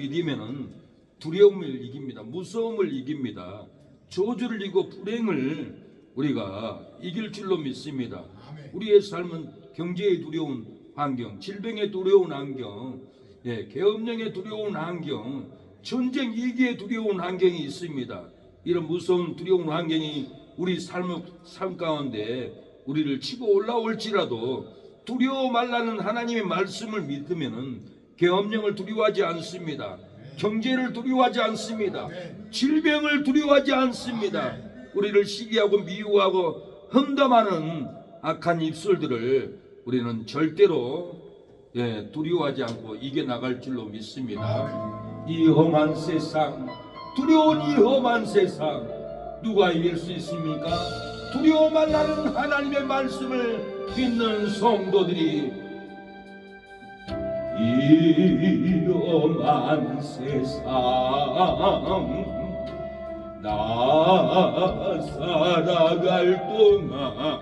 믿으면은 두려움을 이깁니다. 무서움을 이깁니다. 저주를 이기고 불행을 우리가 이길 줄로 믿습니다. 우리의 삶은 경제에 두려운 환경, 질병에 두려운 환경, 계엄령에 두려운 환경, 전쟁 위기에 두려운 환경이 있습니다. 이런 무서운 두려운 환경이 우리 삶 가운데 우리를 치고 올라올지라도 두려워 말라는 하나님의 말씀을 믿으면은 계엄령을 두려워하지 않습니다. 경제를 두려워하지 않습니다. 질병을 두려워하지 않습니다. 우리를 시기하고 미워하고 험담하는 악한 입술들을 우리는 절대로 두려워하지 않고 이겨나갈 줄로 믿습니다. 이 험한 세상, 두려운 이 험한 세상 누가 이길 수 있습니까? 두려워 말라는 하나님의 말씀을 믿는 성도들이 이 험한 세상 나 살아갈 동안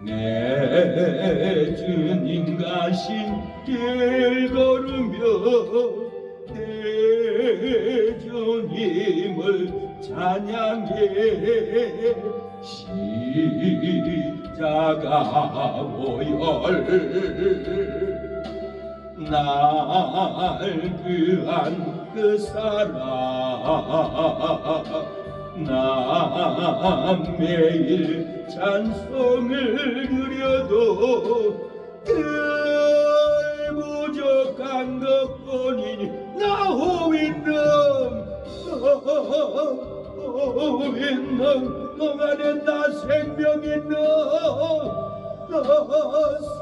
내 주님 가신 길 걸으며 내 주님을 찬양해 십자가 보혈 날 구한 그 사랑 나 매일 찬송을 드려도 늘 부족한 것뿐이니 나 호윈놈 너 안에 나 생명 있는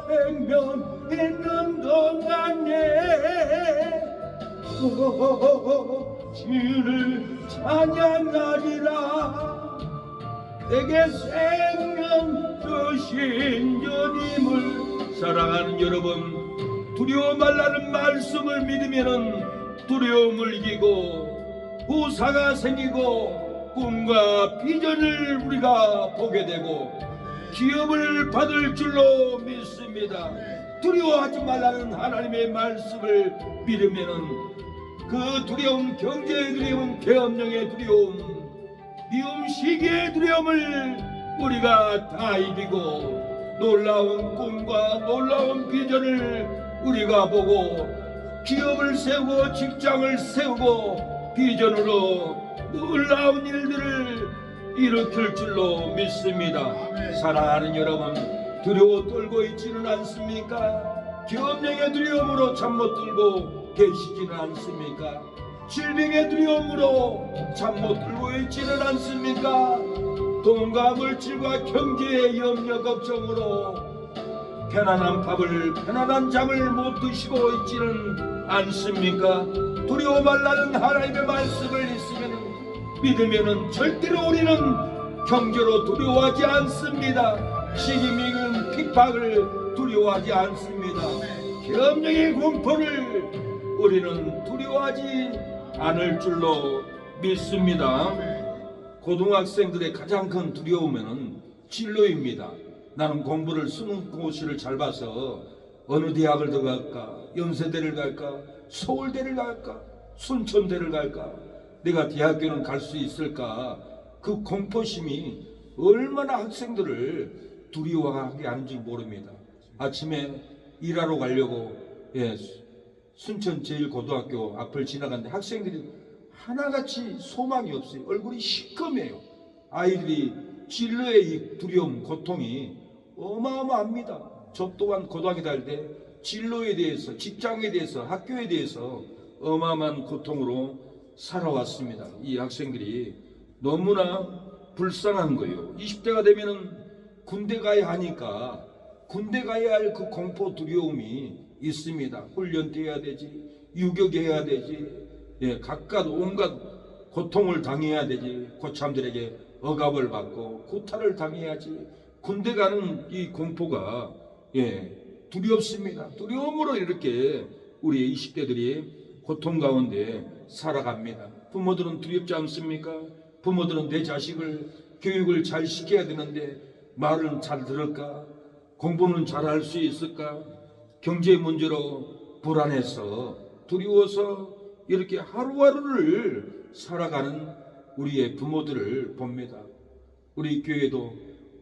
생명 있는 동안에 주를 찬양하리라. 내게 생명 주신 주님을 사랑하는 여러분, 두려워 말라는 말씀을 믿으면은 두려움을 이기고 후사가 생기고 꿈과 비전을 우리가 보게 되고 기업을 받을 줄로 믿습니다. 두려워하지 말라는 하나님의 말씀을 믿으면은 그 두려움, 경제의 두려움, 계엄령의 두려움, 미움 시기의 두려움을 우리가 다 이기고 놀라운 꿈과 놀라운 비전을 우리가 보고 기업을 세우고 직장을 세우고 비전으로 놀라운 일들을 일으킬 줄로 믿습니다. 사랑하는 여러분, 두려워 떨고 있지는 않습니까? 계엄령의 두려움으로 잠 못 들고 계시지는 않습니까? 질병의 두려움으로 잠 못 들고 있지는 않습니까? 돈과 물질과 경제의 염려 걱정으로 편안한 밥을 편안한 잠을 못 드시고 있지는 않습니까? 두려워 말라는 하나님의 말씀을 믿으면은 절대로 우리는 경제로 두려워하지 않습니다. 시기미금 핍박을 두려워하지 않습니다. 계엄령의 공포를 우리는 두려워하지 않을 줄로 믿습니다. 고등학생들의 가장 큰 두려움은 진로입니다. 나는 공부를 수능고시를 잘 봐서 어느 대학을 들어갈까, 연세대를 갈까, 서울대를 갈까, 순천대를 갈까, 내가 대학교는 갈 수 있을까, 그 공포심이 얼마나 학생들을 두려워하게 하는지 모릅니다. 아침에 일하러 가려고 순천제일고등학교 앞을 지나갔는데 학생들이 하나같이 소망이 없어요. 얼굴이 시커매요. 아이들이 진로의 이 두려움, 고통이 어마어마합니다. 저 또한 고등학교 다닐 때 진로에 대해서, 직장에 대해서, 학교에 대해서 어마어마한 고통으로 살아왔습니다. 이 학생들이 너무나 불쌍한 거예요. 20대가 되면은 군대 가야 하니까 군대 가야 할 그 공포 두려움이 있습니다. 훈련돼야 되지, 유격해야 되지, 각각 온갖 고통을 당해야 되지, 고참들에게 억압을 받고 구타를 당해야지. 군대 가는 이 공포가 두렵습니다. 두려움으로 이렇게 우리 20대들이 고통 가운데 살아갑니다. 부모들은 두렵지 않습니까? 부모들은 내 자식을 교육을 잘 시켜야 되는데 말은 잘 들을까? 공부는 잘 할 수 있을까? 경제 문제로 불안해서 두려워서 이렇게 하루하루를 살아가는 우리의 부모들을 봅니다. 우리 교회도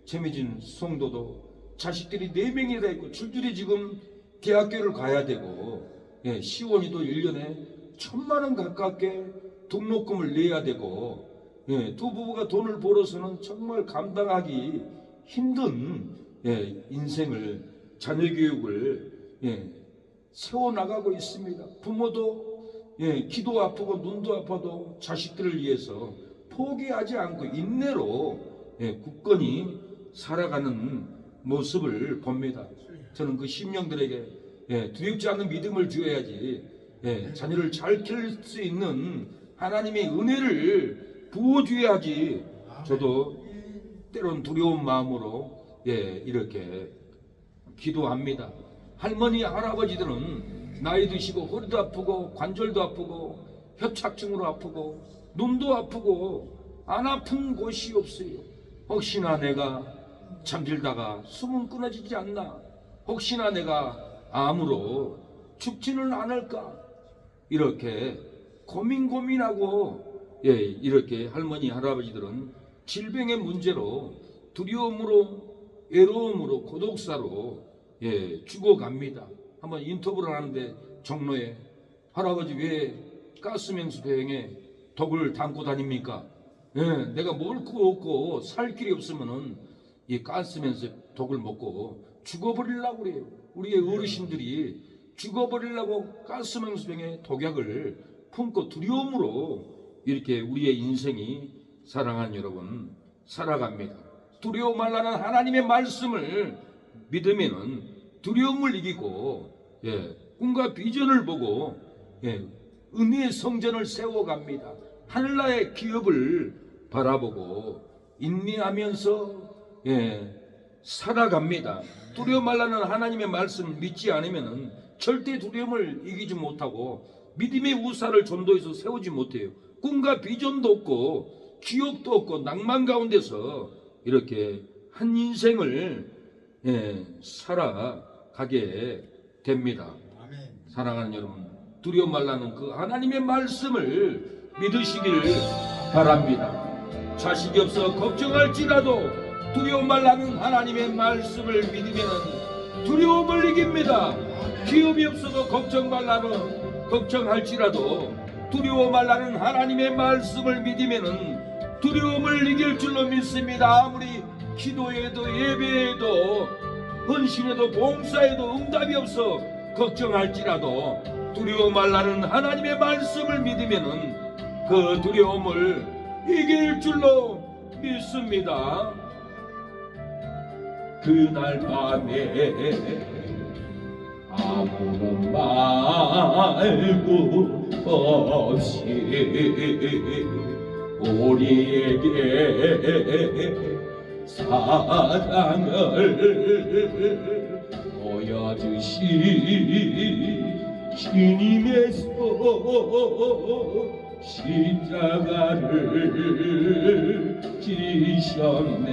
최미진 성도도 자식들이 4명이나 있고 줄줄이 지금 대학교를 가야 되고, 시원이도 1년에 1,000만 원 가깝게 등록금을 내야 되고, 두 부부가 돈을 벌어서는 정말 감당하기 힘든 인생을, 자녀 교육을 세워나가고 있습니다. 부모도 귀도 아프고 눈도 아파도 자식들을 위해서 포기하지 않고 인내로 굳건히 살아가는 모습을 봅니다. 저는 그 심령들에게 두렵지 않는 믿음을 주어야지 자녀를 잘 키울 수 있는 하나님의 은혜를 부어줘야지. 저도 때론 두려운 마음으로 이렇게 기도합니다. 할머니 할아버지들은 나이 드시고 허리도 아프고 관절도 아프고 협착증으로 아프고 눈도 아프고 안 아픈 곳이 없어요. 혹시나 내가 잠들다가 숨은 끊어지지 않나, 혹시나 내가 암으로 죽지는 않을까, 이렇게 고민하고 이렇게 할머니 할아버지들은 질병의 문제로 두려움으로 외로움으로 고독사로 죽어갑니다. 한번 인터뷰를 하는데 종로에 할아버지 왜 가스명수 대행에 독을 담고 다닙니까? 내가 먹을 거 없고 살 길이 없으면은 이 가스면서 독을 먹고 죽어버리려고 그래요. 우리의 어르신들이 죽어버리려고 가스명수병에 독약을 품고 두려움으로 이렇게 우리의 인생이, 사랑하는 여러분, 살아갑니다. 두려워 말라는 하나님의 말씀을 믿으면은 두려움을 이기고 꿈과 비전을 보고 은혜의 성전을 세워갑니다. 하늘나라의 기업을 바라보고 인내하면서 살아갑니다. 두려워 말라는 하나님의 말씀을 믿지 않으면 절대 두려움을 이기지 못하고 믿음의 우사를 전도해서 세우지 못해요. 꿈과 비전도 없고 기업도 없고 낭만 가운데서 이렇게 한 인생을 살아가게 됩니다. 사랑하는 여러분, 두려워 말라는 그 하나님의 말씀을 믿으시기를 바랍니다. 자식이 없어 걱정할지라도 두려워 말라는 하나님의 말씀을 믿으면 두려움을 이깁니다. 기업이 없어도 걱정 말라는, 걱정할지라도 두려워 말라는 하나님의 말씀을 믿으면 두려움을 이길 줄로 믿습니다. 아무리 기도해도 예배해도 헌신해도 봉사해도 응답이 없어 걱정할지라도 두려워 말라는 하나님의 말씀을 믿으면 그 두려움을 이길 줄로 믿습니다. 그날 밤에 아무런 말고 없이 우리에게 사랑을 보여주신 주님의 손 십자가를 지셨네.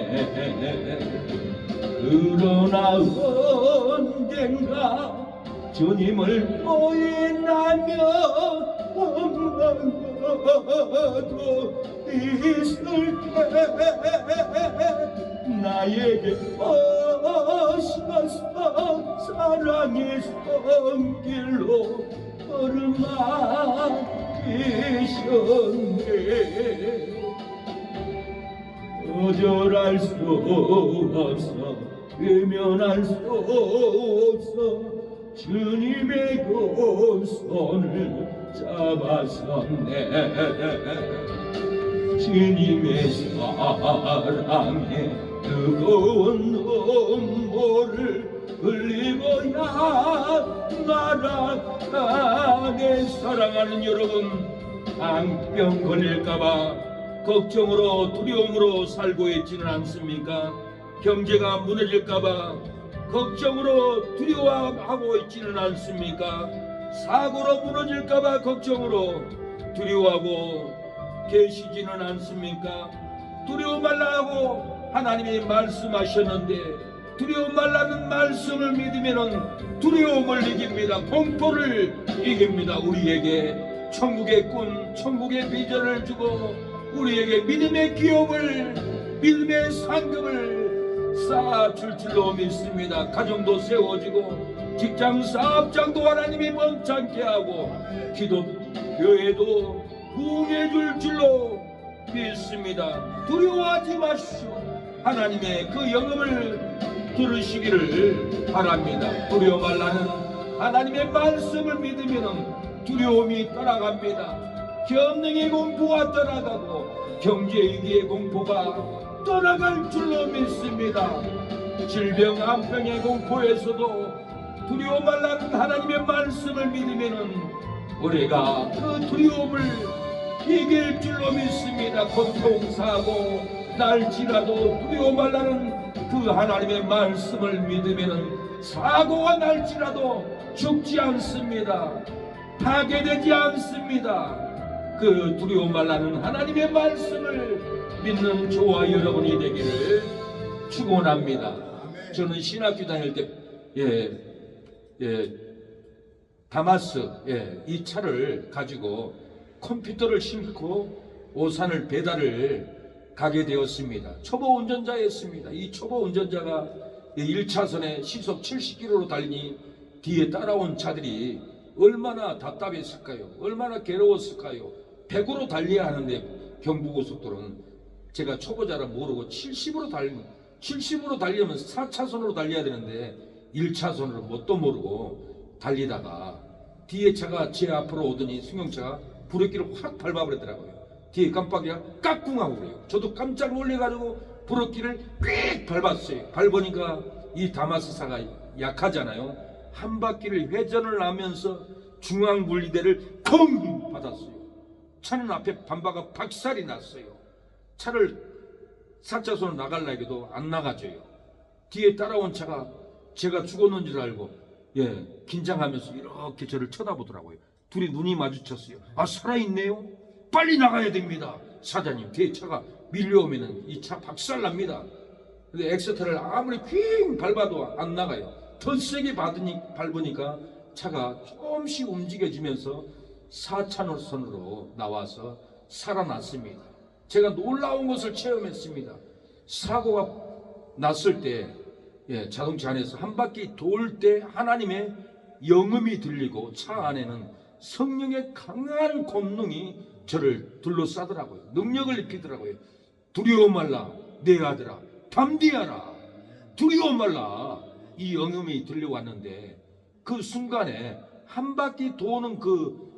그러나 언젠가 주님을 보인다면 엄마도 있을 때 나에게 오셔서 사랑의 손길로 걸음마이셨네. 거절할 수 없어 외면할 수 없어 주님의 그 손을 잡았었네. 주님의 사랑에 뜨거운 눈물을 흘리고야 날아가네. 사랑하는 여러분, 암병 걸릴까봐 걱정으로 두려움으로 살고 있지는 않습니까? 경제가 무너질까봐 걱정으로 두려워하고 있지는 않습니까? 사고로 무너질까봐 걱정으로 두려워하고 계시지는 않습니까? 두려워 말라고 하나님이 말씀하셨는데 두려움 말라는 말씀을 믿으면 두려움을 이깁니다. 공포를 이깁니다. 우리에게 천국의 꿈, 천국의 비전을 주고 우리에게 믿음의 기업을, 믿음의 상급을 쌓아줄 줄로 믿습니다. 가정도 세워지고 직장 사업장도 하나님이 번창케 하고 기도 교회도 부흥해줄 줄로 믿습니다. 두려워하지 마시오. 하나님의 그 영음을 들으시기를 바랍니다. 두려워 말라는 하나님의 말씀을 믿으면 두려움이 떠나갑니다. 경능의 공포가 떠나가고 경제위기의 공포가 떠나갈 줄로 믿습니다. 질병 암병의 공포에서도 두려워 말라는 하나님의 말씀을 믿으면 우리가 그 두려움을 이길 줄로 믿습니다. 고통사고 날지라도 두려워 말라는 그 하나님의 말씀을 믿으면 사고가 날지라도 죽지 않습니다. 파괴되지 않습니다. 그 두려워 말라는 하나님의 말씀을 믿는 저와 여러분이 되기를 축원합니다. 저는 신학교 다닐 때 다마스 이 차를 가지고 컴퓨터를 싣고 오산을 배달을 가게 되었습니다. 초보 운전자였습니다. 이 초보 운전자가 1차선에 시속 70km로 달리니 뒤에 따라온 차들이 얼마나 답답했을까요? 얼마나 괴로웠을까요? 100으로 달려야 하는데 경부고속도로는 제가 초보자라 모르고 70으로 달리면 4차선으로 달려야 되는데 1차선으로 뭣도 모르고 달리다가 뒤에 차가 제 앞으로 오더니 승용차가 브레이크를 확 밟아버리더라고요. 뒤에 깜빡이가 깍꿍하고 그래요. 저도 깜짝 놀래가지고 브레이크를 휙 밟았어요. 밟으니까 이 다마스사가 약하잖아요. 한 바퀴를 회전을 하면서 중앙분리대를 쿵 받았어요. 차는 앞에 반바가 박살이 났어요. 차를 4차선으로 나가려 해도 안 나가져요. 뒤에 따라온 차가 제가 죽었는 줄 알고 긴장하면서 이렇게 저를 쳐다보더라고요. 둘이 눈이 마주쳤어요. 아, 살아있네요. 빨리 나가야 됩니다. 사장님, 뒤에 차가 밀려오면 이 차 박살납니다. 근데 엑셀터를 아무리 휙 밟아도 안 나가요. 더 세게 밟으니까 차가 조금씩 움직여지면서 4차선으로 나와서 살아났습니다. 제가 놀라운 것을 체험했습니다. 사고가 났을 때 자동차 안에서 한 바퀴 돌 때 하나님의 영음이 들리고 차 안에는 성령의 강한 권능이 저를 둘러싸더라고요. 능력을 입히더라고요. 두려워 말라 내 아들아, 담대하라. 두려워 말라. 이 영음이 들려왔는데 그 순간에 한 바퀴 도는 그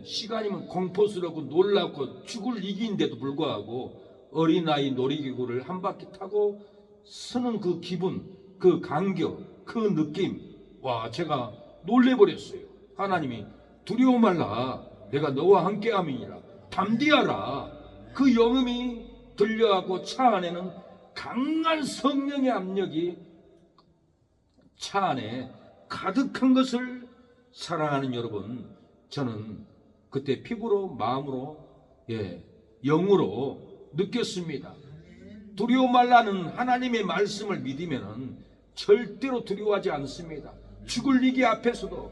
시간이면 공포스럽고 놀랍고 죽을 이기인데도 불구하고 어린아이 놀이기구를 한 바퀴 타고 서는 그 기분, 그 감격, 그 느낌, 와, 제가 놀래버렸어요. 하나님이 두려워 말라 내가 너와 함께함이니라, 담대하라. 그 영음이 들려하고 차 안에는 강한 성령의 압력이 차 안에 가득한 것을 사랑하는 여러분, 저는 그때 피부로 마음으로 영으로 느꼈습니다. 두려워 말라는 하나님의 말씀을 믿으면 절대로 두려워하지 않습니다. 죽을 위기 앞에서도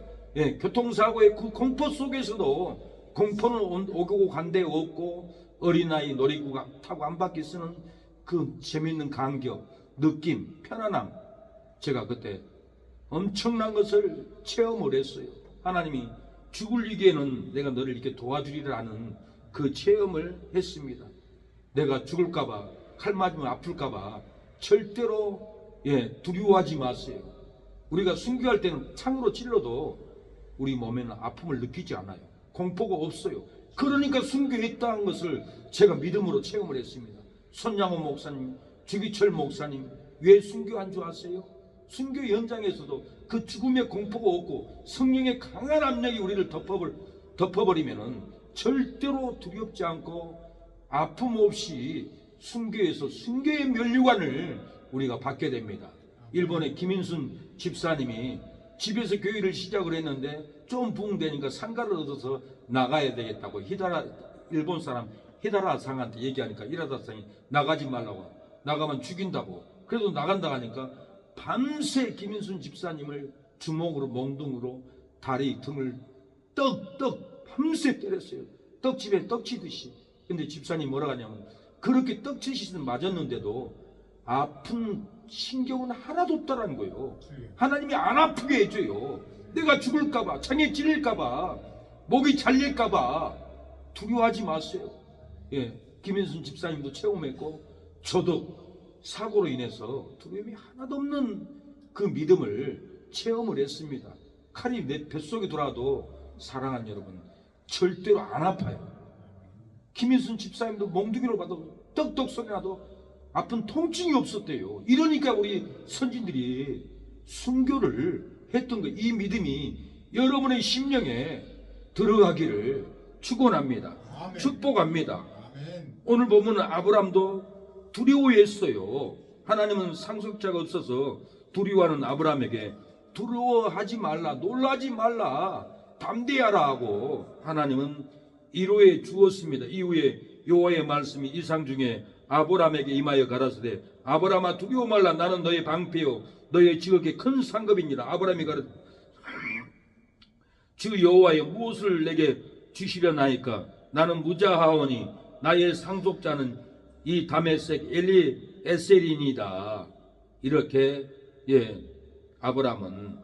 교통사고의 그 공포 속에서도 공포는 오고 간데 없고 어린아이 놀이기구 타고 한 바퀴 쓰는 그 재밌는 감격, 느낌, 편안함, 제가 그때 엄청난 것을 체험을 했어요. 하나님이 죽을 위기에는 내가 너를 이렇게 도와주리라는 그 체험을 했습니다. 내가 죽을까봐, 칼 맞으면 아플까봐 절대로 두려워하지 마세요. 우리가 순교할 때는 창으로 찔러도 우리 몸에는 아픔을 느끼지 않아요. 공포가 없어요. 그러니까 순교했다는 것을 제가 믿음으로 체험을 했습니다. 손양호 목사님, 주기철 목사님 왜 순교한 줄 아세요? 순교 현장에서도 그 죽음의 공포가 없고 성령의 강한 압력이 우리를 덮어버리면 절대로 두렵지 않고 아픔 없이 순교에서 순교의 면류관을 우리가 받게 됩니다. 일본의 김인순 집사님이 집에서 교회를 시작을 했는데 좀 부흥되니까 상가를 얻어서 나가야 되겠다고 일본 사람 히다라 상한테 얘기하니까 히다라 상이 나가지 말라고, 나가면 죽인다고 그래도 나간다 하니까 밤새 김인순 집사님을 주먹으로 몽둥으로 다리 등을 떡 밤새 때렸어요. 떡집에 떡치듯이. 근데 집사님 뭐라 하냐면 그렇게 떡치듯이 맞았는데도 아픈 신경은 하나도 없다라는 거예요. 하나님이 안 아프게 해줘요. 내가 죽을까봐, 창에 찔릴까봐, 목이 잘릴까봐 두려워하지 마세요. 예, 김인순 집사님도 체험했고 저도 사고로 인해서 두려움이 하나도 없는 그 믿음을 체험을 했습니다. 칼이 내 뱃속에 들어와도 사랑하는 여러분 절대로 안 아파요. 김인순 집사님도 몽둥이로 봐도 떡떡 소리 나도 아픈 통증이 없었대요. 이러니까 우리 선진들이 순교를 했던 거예요. 이 믿음이 여러분의 심령에 들어가기를 축원합니다. 아멘. 축복합니다. 아멘. 오늘 보면 아브람도 두려워했어요. 하나님은 상속자가 없어서 두려워하는 아브람에게 두려워하지 말라, 놀라지 말라, 담대하라 하고 하나님은 위로해 주었습니다. 이후에 여호와의 말씀이 이상 중에 아브람에게 임하여 가라사대 아브람아 두려워 말라, 나는 너의 방패요 너의 지극히 큰 상급이니라. 아브람이 가라사대 주 여호와여 무엇을 내게 주시려나이까? 나는 무자하오니 나의 상속자는 이 다메섹 엘리에셀이니이다. 이렇게 아브람은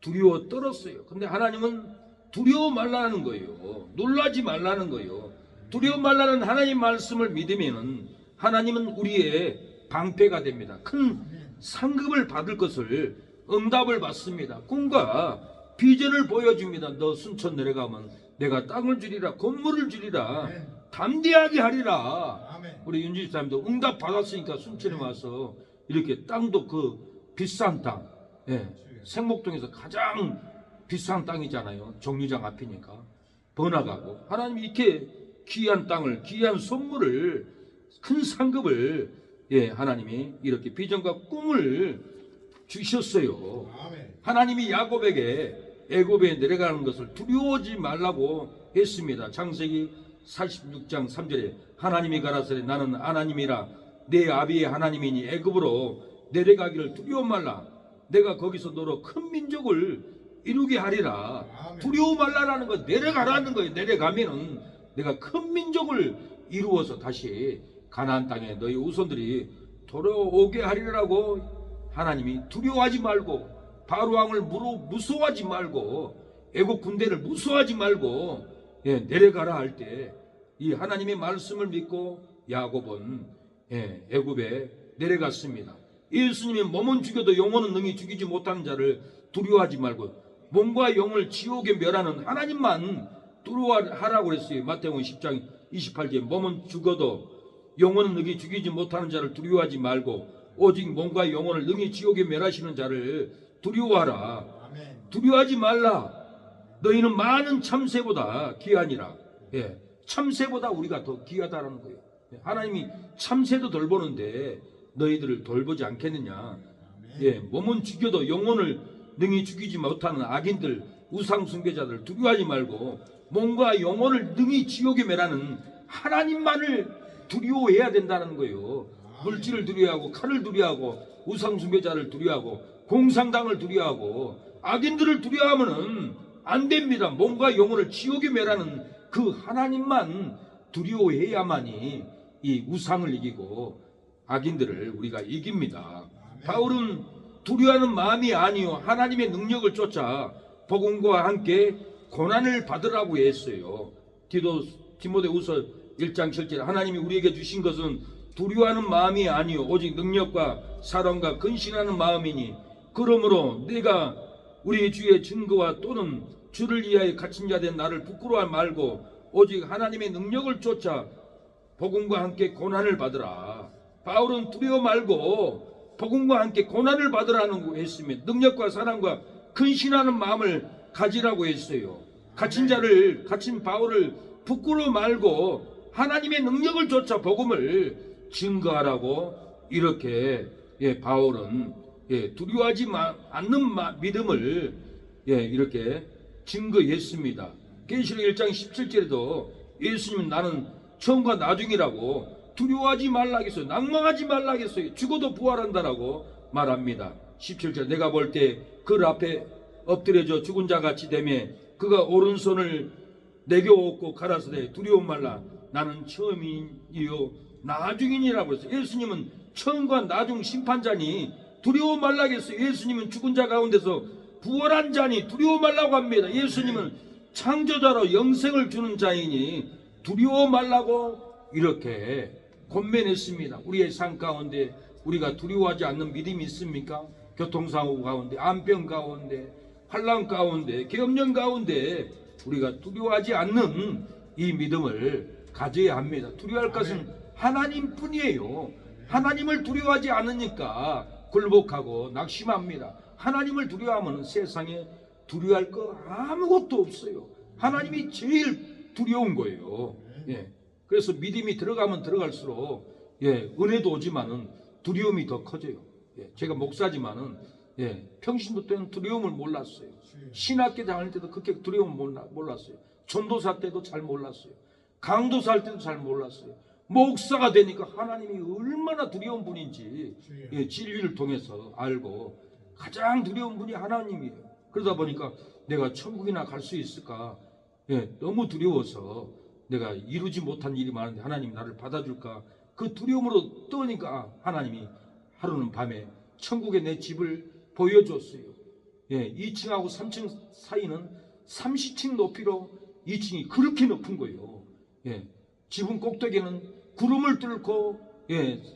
두려워 떨었어요. 근데 하나님은 두려워 말라는 거예요. 놀라지 말라는 거예요. 두려워 말라는 하나님 말씀을 믿으면은 하나님은 우리의 방패가 됩니다. 큰 상급을 받을 것을 응답을 받습니다. 꿈과 비전을 보여줍니다. 너 순천 내려가면 내가 땅을 주리라, 건물을 주리라, 담대하게 하리라. 아멘. 우리 윤지 집사님도 응답 받았으니까 순천에 와서 이렇게 땅도 그 비싼 땅, 생목동에서 가장 비싼 땅이잖아요. 정류장 앞이니까 번화가고 하나님이 이렇게 귀한 땅을, 귀한 선물을, 큰 상급을 하나님이 이렇게 비전과 꿈을 주셨어요. 아멘. 하나님이 야곱에게 애굽에 내려가는 것을 두려워하지 말라고 했습니다. 창세기 46장 3절에 하나님이 가라사대 나는 하나님이라 내 아비의 하나님이니 애굽으로 내려가기를 두려워 말라. 내가 거기서 너로 큰 민족을 이루게 하리라. 아멘. 두려워 말라라는 거 내려가라는 거예요. 내려가면은 내가 큰 민족을 이루어서 다시 가나안 땅에 너희 후손들이 돌아오게 하리라고 하나님이 두려워하지 말고 바로 왕을 무서워하지 말고 애국 군대를 무서워하지 말고 내려가라 할 때 이 하나님의 말씀을 믿고 야곱은 애굽에 내려갔습니다. 예수님이 몸은 죽여도 영혼은 능히 죽이지 못하는 자를 두려워하지 말고 몸과 영을 지옥에 멸하는 하나님만 두려워하라고 그랬어요. 마태복음 10장 28절에 몸은 죽어도 영혼은 능히 죽이지 못하는 자를 두려워하지 말고 오직 몸과 영혼을 능히 지옥에 멸하시는 자를 두려워하라. 아멘. 두려워하지 말라. 너희는 많은 참새보다 귀하니라. 참새보다 우리가 더 귀하다라는 거예요. 하나님이 참새도 돌보는데 너희들을 돌보지 않겠느냐. 몸은 죽여도 영혼을 능히 죽이지 못하는 악인들, 우상 숭배자들 두려워하지 말고 몸과 영혼을 능히 지옥에 멸하는 하나님만을 두려워해야 된다는 거예요. 물질을 두려워하고 칼을 두려워하고 우상 숭배자를 두려워하고 공상당을 두려워하고 악인들을 두려워하면은 안 됩니다. 몸과 영혼을 지옥에 멸하는 그 하나님만 두려워해야만이 이 우상을 이기고 악인들을 우리가 이깁니다. 바울은 두려워하는 마음이 아니요 하나님의 능력을 쫓아 복음과 함께 고난을 받으라고 했어요. 디모데후서 1장 7절 하나님이 우리에게 주신 것은 두려워하는 마음이 아니요 오직 능력과 사랑과 근신하는 마음이니 그러므로 내가 우리 주의 증거와 또는 주를 위하여 갇힌 자 된 나를 부끄러워하지 말고 오직 하나님의 능력을 쫓아 복음과 함께 고난을 받으라. 바울은 두려워 말고 복음과 함께 고난을 받으라는 했으며 능력과 사랑과 근신하는 마음을 가지라고 했어요. 갇힌 바울을 부끄러워 말고 하나님의 능력을 쫓아 복음을 증거하라고 이렇게 바울은 두려워하지 않는 믿음을 이렇게 증거했습니다. 계시록 1장 17절에도 예수님은 나는 처음과 나중이라고 두려워하지 말라겠어요. 낭망하지 말라겠어요. 죽어도 부활한다라고 말합니다. 17절 내가 볼 때 그 앞에 엎드려져 죽은 자같이 되며 그가 오른손을 내겨 얻고 가라사대 두려워 말라 나는 처음이요 나중이니라고 했어요. 예수님은 처음과 나중 심판자니 두려워 말라겠어요. 예수님은 죽은 자 가운데서 부활한 자니 두려워 말라고 합니다. 예수님은 창조자로 영생을 주는 자이니 두려워 말라고 이렇게 권면했습니다. 우리의 삶 가운데 우리가 두려워하지 않는 믿음이 있습니까? 교통사고 가운데, 암병 가운데, 환난 가운데, 계엄령 가운데 우리가 두려워하지 않는 이 믿음을 가져야 합니다. 두려워할 것은 하나님뿐이에요. 하나님을 두려워하지 않으니까 굴복하고 낙심합니다. 하나님을 두려워하면 세상에 두려워할 거 아무것도 없어요. 하나님이 제일 두려운 거예요. 예. 그래서 믿음이 들어가면 들어갈수록 은혜도 오지만은 두려움이 더 커져요. 제가 목사지만은 평신도 때는 두려움을 몰랐어요. 신학교 다닐 때도 그렇게 두려움을 몰랐어요. 전도사 때도 잘 몰랐어요. 강도사 할 때도 잘 몰랐어요. 목사가 되니까 하나님이 얼마나 두려운 분인지 진리를 통해서 알고 가장 두려운 분이 하나님이에요. 그러다 보니까 내가 천국이나 갈 수 있을까 너무 두려워서 내가 이루지 못한 일이 많은데 하나님 나를 받아줄까 그 두려움으로 떠니까 하나님이 하루는 밤에 천국에 내 집을 보여줬어요. 2층하고 3층 사이는 30층 높이로 2층이 그렇게 높은 거예요. 지붕 꼭대기는 구름을 뚫고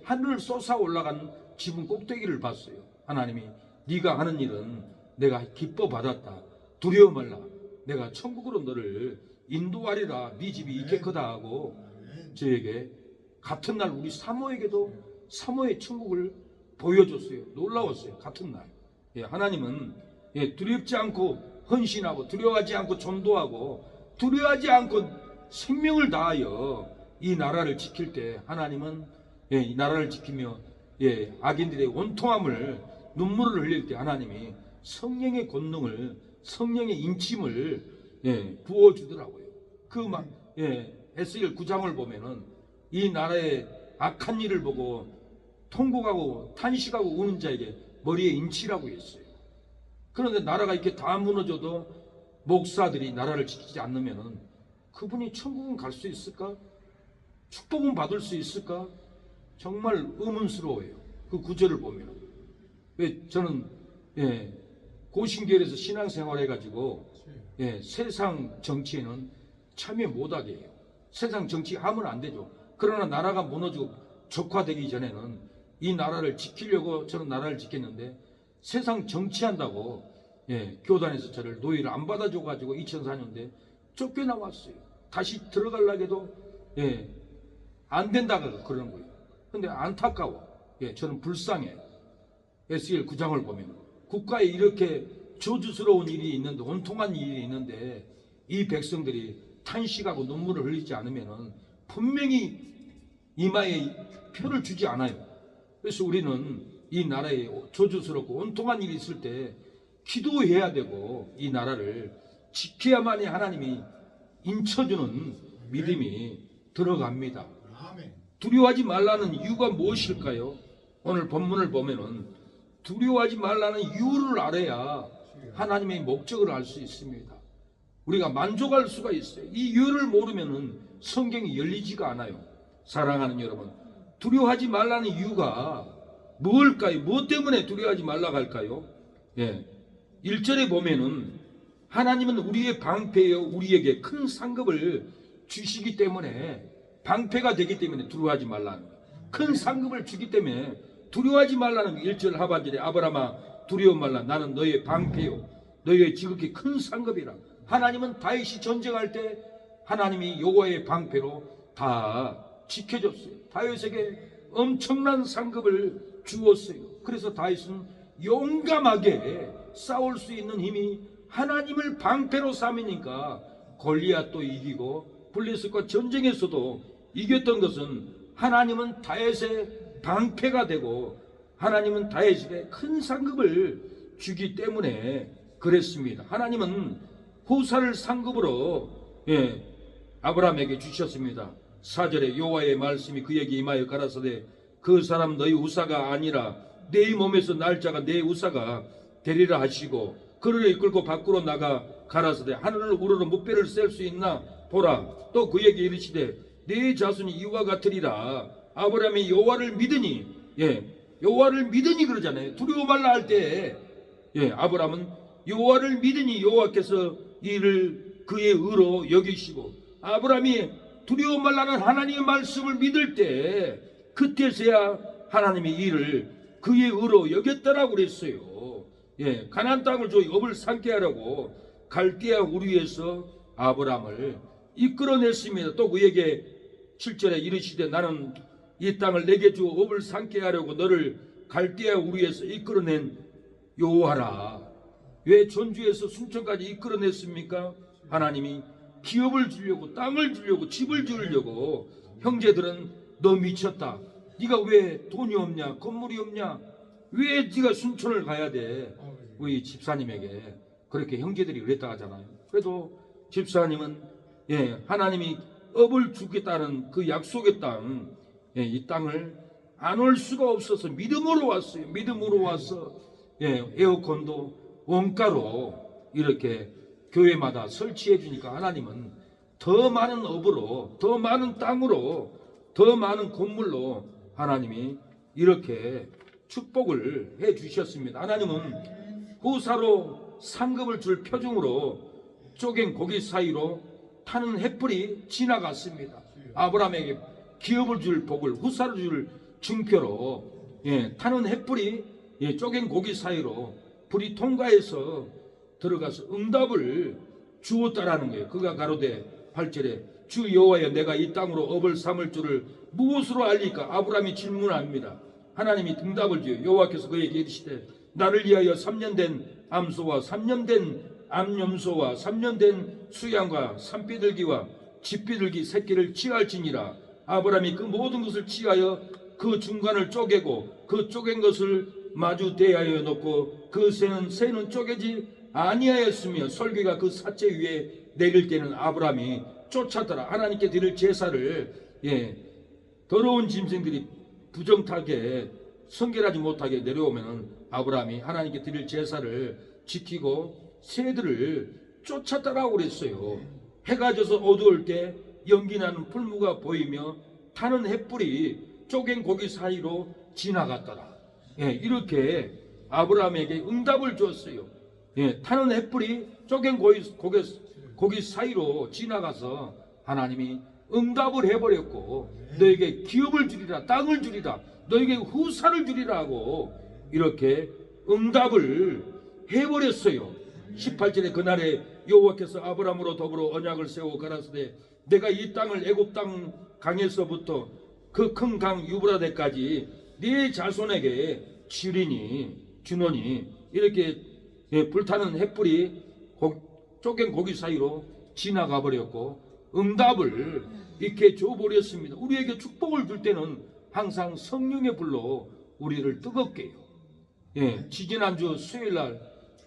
하늘을 솟아 올라간 지붕 꼭대기를 봤어요. 하나님이 네가 하는 일은 내가 기뻐 받았다. 두려워 말라. 내가 천국으로 너를 인도하리라. 네 집이 이렇게 크다 하고 저에게 같은 날 우리 사모에게도 사모의 천국을 보여줬어요. 놀라웠어요. 같은 날. 하나님은 두렵지 않고 헌신하고 두려워하지 않고 전도하고 두려워하지 않고 생명을 다하여 이 나라를 지킬 때 하나님은 이 나라를 지키며 악인들의 원통함을 눈물을 흘릴 때 하나님이 성령의 권능을 성령의 인침을 부어주더라고요. 에스겔 9장을 보면은 이 나라의 악한 일을 보고 통곡하고 탄식하고 우는 자에게 머리에 인치라고 했어요. 그런데 나라가 이렇게 다 무너져도 목사들이 나라를 지키지 않으면은 그분이 천국은 갈 수 있을까? 축복은 받을 수 있을까? 정말 의문스러워요. 그 구절을 보면. 왜 저는 고신교회에서 신앙생활 해가지고 세상 정치에는 참여 못하게 해요. 세상 정치 하면 안 되죠. 그러나 나라가 무너지고 적화되기 전에는 이 나라를 지키려고 저는 나라를 지켰는데 세상 정치한다고 교단에서 저를 노예를 안 받아줘가지고 2004년대 쫓겨나왔어요. 다시 들어가려고 해도 안 된다고 그러는 거예요. 근데 안타까워. 저는 불쌍해. 에스겔 9장을 보면 국가에 이렇게 저주스러운 일이 있는데 온통한 일이 있는데 이 백성들이 탄식하고 눈물을 흘리지 않으면 분명히 이마에 표를 주지 않아요. 그래서 우리는 이 나라에 저주스럽고 온통한 일이 있을 때 기도해야 되고 이 나라를 지켜야만이 하나님이 인쳐주는 믿음이 들어갑니다. 두려워하지 말라는 이유가 무엇일까요? 오늘 본문을 보면은 두려워하지 말라는 이유를 알아야 하나님의 목적을 알 수 있습니다. 우리가 만족할 수가 있어요. 이 이유를 모르면은 성경이 열리지가 않아요. 사랑하는 여러분, 두려워하지 말라는 이유가 뭘까요? 무엇 때문에 두려워하지 말라고 할까요? 1절에 보면은 하나님은 우리의 방패여 우리에게 큰 상급을 주시기 때문에 방패가 되기 때문에 두려워하지 말라는 거예요. 큰 상급을 주기 때문에 두려워하지 말라는 1절 하반절에 아브라함아 두려워 말라 나는 너의 방패요 너의 지극히 큰 상급이라. 하나님은 다윗이 전쟁할 때 하나님이 여호와의 방패로 다 지켜줬어요. 다윗에게 엄청난 상급을 주었어요. 그래서 다윗은 용감하게 싸울 수 있는 힘이 하나님을 방패로 삼으니까 골리앗도 이기고 블레셋과 전쟁에서도 이겼던 것은 하나님은 다윗의 방패가 되고 하나님은 다윗에게 큰 상급을 주기 때문에 그랬습니다. 하나님은 후사를 상급으로 아브라함에게 주셨습니다. 4절에 여호와의 말씀이 그에게 임하여 가라사대 그 사람 너희 우사가 아니라 내 몸에서 날짜가 내 우사가 되리라 하시고 그를 이끌고 밖으로 나가 가라사대 하늘을 우러러 무뼈를 셀 수 있나 보라. 또 그에게 이르시되 네 자손이 이와 같으리라. 아브라함이 여호와를 믿으니, 여호와를 믿으니 그러잖아요. 두려워 말라 할 때, 아브라함은 여호와를 믿으니 여호와께서 이를 그의 의로 여기시고, 아브라함이 두려워 말라는 하나님의 말씀을 믿을 때 그때서야 하나님이 이를 그의 의로 여겼다라고 그랬어요. 가나안 땅을 줘 업을 삼게 하라고 갈대아 우리에서 아브라함을 이끌어냈습니다. 또 그에게 7절에 이르시되 나는 이 땅을 내게 주어 업을 삼게 하려고 너를 갈대아 우리에서 이끌어낸 여호와라. 왜 전주에서 순천까지 이끌어냈습니까? 하나님이 기업을 주려고, 땅을 주려고, 집을 주려고. 형제들은 너 미쳤다. 네가 왜 돈이 없냐, 건물이 없냐, 왜 네가 순천을 가야 돼? 우리 집사님에게 그렇게 형제들이 그랬다 하잖아요. 그래도 집사님은 하나님이 업을 주겠다는 그 약속의 땅, 이 땅을 안 올 수가 없어서 믿음으로 왔어요. 믿음으로 와서 에어컨도 원가로 이렇게 교회마다 설치해 주니까 하나님은 더 많은 업으로, 더 많은 땅으로, 더 많은 건물로 하나님이 이렇게 축복을 해 주셨습니다. 하나님은 후사로 상급을 줄 표징으로 쪼갠 고기 사이로 타는 횃불이 지나갔습니다. 아브라함에게 기업을 줄 복을, 후사를 줄 증표로 타는 횃불이 쪼갠 고기 사이로 불이 통과해서 들어가서 응답을 주었다라는 거예요. 그가 가로되 8절에 주 여호와여 내가 이 땅으로 업을 삼을 줄을 무엇으로 알리까? 아브라함이 질문합니다. 하나님이 응답을 주어 여호와께서 그에게 이르시되 나를 위하여 3년 된 암소와 3년 된 암염소와 3년 된 수양과 산비둘기와 집비둘기 새끼를 취할지니라. 아브라함이 그 모든 것을 취하여 그 중간을 쪼개고 그 쪼갠 것을 마주 대하여 놓고 그 새는 쪼개지 아니하였으며 설계가 그 사체 위에 내릴 때는 아브라함이 쫓았더라. 하나님께 드릴 제사를 더러운 짐승들이 부정타게 성결하지 못하게 내려오면 아브라함이 하나님께 드릴 제사를 지키고 새들을 쫓았다라고 그랬어요. 해가 져서 어두울 때 연기나는 풀무가 보이며 타는 횃불이 쪼갠 고기 사이로 지나갔더라. 이렇게 아브라함에게 응답을 주었어요. 타는 횃불이 쪼갠 고기 사이로 지나가서 하나님이 응답을 해버렸고 너에게 기업을 주리라, 땅을 주리라, 너에게 후사를 주리라 하고 이렇게 응답을 해버렸어요. 18절에 그날에 여호와께서 아브라함으로 더불어 언약을 세워 가라사대 내가 이 땅을 애굽 땅 강에서부터 그 큰 강 유브라데까지 네 자손에게 주노니 이렇게 불타는 횃불이 쪼갠 고기 사이로 지나가 버렸고 응답을 이렇게 줘버렸습니다. 우리에게 축복을 줄 때는 항상 성령의 불로 우리를 뜨겁게 해요. 지지난주 수요일날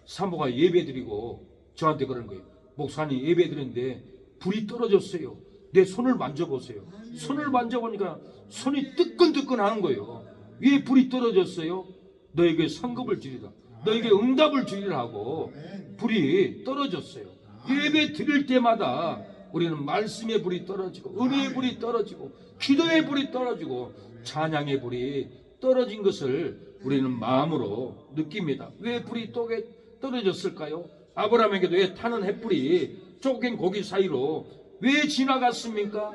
사모가 예배드리고 저한테 그러는 거예요. 목사님 예배드렸는데 불이 떨어졌어요. 내 손을 만져보세요. 손을 만져보니까 손이 뜨끈뜨끈하는 거예요. 왜 불이 떨어졌어요? 너에게 상급을 주리라, 너에게 응답을 주리라 하고 불이 떨어졌어요. 예배 드릴 때마다 우리는 말씀의 불이 떨어지고 은혜의 불이 떨어지고 기도의 불이 떨어지고 찬양의 불이 떨어진 것을 우리는 마음으로 느낍니다. 왜 불이 떨어졌을까요? 아브라함에게도 왜 타는 횃불이 쪼갠 고기 사이로 왜 지나갔습니까?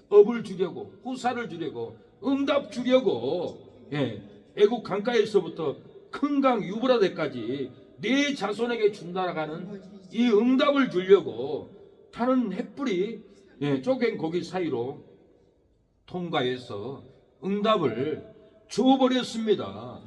업을 주려고, 후사를 주려고, 응답 주려고 애국 강가에서부터 큰 강 유브라데까지 네 자손에게 준다라는 이 응답을 주려고 타는 횃불이 쪼갠 고기 사이로 통과해서 응답을 줘버렸습니다.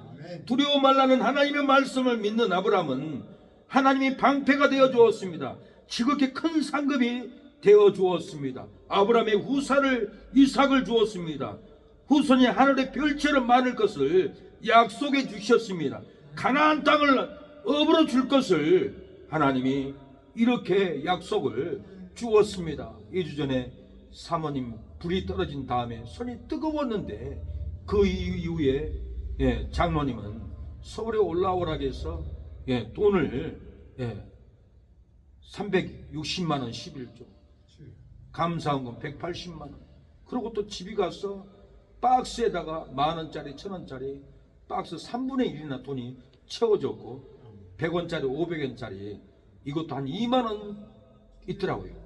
두려워 말라는 하나님의 말씀을 믿는 아브라함은 하나님이 방패가 되어 주었습니다. 지극히 큰 상급이 되어 주었습니다. 아브라함의 후사를 이삭을 주었습니다. 후손이 하늘의 별처럼 많을 것을 약속해 주셨습니다. 가나안 땅을 업으로 줄 것을 하나님이 이렇게 약속을 주었습니다. 2주 전에 사모님 불이 떨어진 다음에 손이 뜨거웠는데 그 이후에 장로님은 서울에 올라오라고 해서 돈을 360만 원 11조, 감사원금 180만 원, 그리고 또 집에 가서 박스에다가 10,000원짜리 1,000원짜리 박스 3분의 1이나 돈이 채워졌고 100원짜리 500원짜리 이것도 한 2만 원 있더라고요.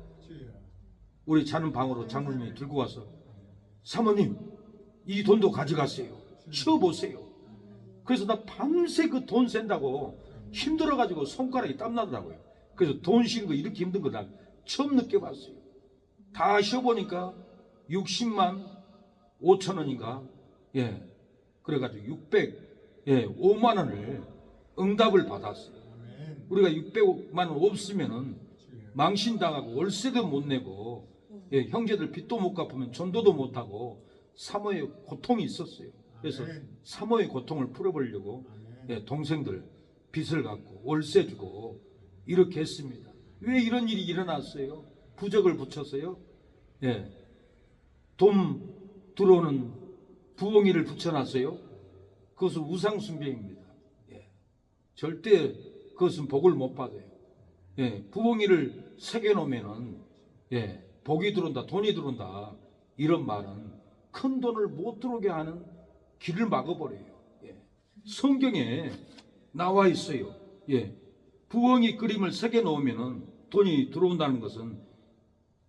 우리 자는 방으로 장로님이 들고 와서 사모님 이 돈도 가져가세요. 쉬어보세요. 그래서 나 밤새 그 돈 센다고 힘들어가지고 손가락이 땀나더라고요. 그래서 돈 쉬는 거 이렇게 힘든 거 나 처음 느껴봤어요. 다 쉬어보니까 60만 5천 원인가 그래가지고 605만 원을 응답을 받았어요. 우리가 600만 원 없으면은 망신당하고 월세도 못 내고 형제들 빚도 못 갚으면 전도도 못하고 사모의 고통이 있었어요. 그래서 사모의 고통을 풀어보려고 동생들 빚을 갚고 월세 주고 이렇게 했습니다. 왜 이런 일이 일어났어요? 부적을 붙였어요. 돈 들어오는 부엉이를 붙여놨어요. 그것은 우상숭배입니다. 절대 그것은 복을 못 받아요. 부엉이를 새겨놓으면은 복이 들어온다, 돈이 들어온다, 이런 말은 큰 돈을 못 들어오게 하는 길을 막아버려요. 성경에 나와 있어요. 부엉이 그림을 새겨놓으면은 돈이 들어온다는 것은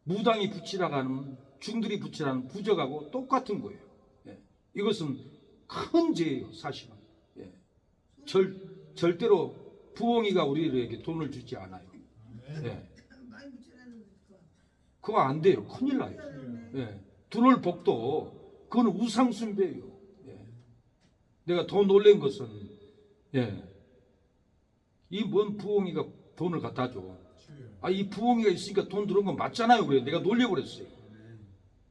무당이 붙이라고 하는, 중들이 붙이라는 부적하고 똑같은 거예요. 이것은 큰 죄예요, 사실은. 절대로 부엉이가 우리에게 돈을 주지 않아요. 그거 안 돼요. 큰일 나요. 들어올 복도 그건 우상숭배예요. 내가 더 놀란 것은 이 뭔 부엉이가 돈을 갖다 줘. 이 부엉이가 있으니까 돈 들어온 건 맞잖아요. 그래 내가 놀려버렸어요.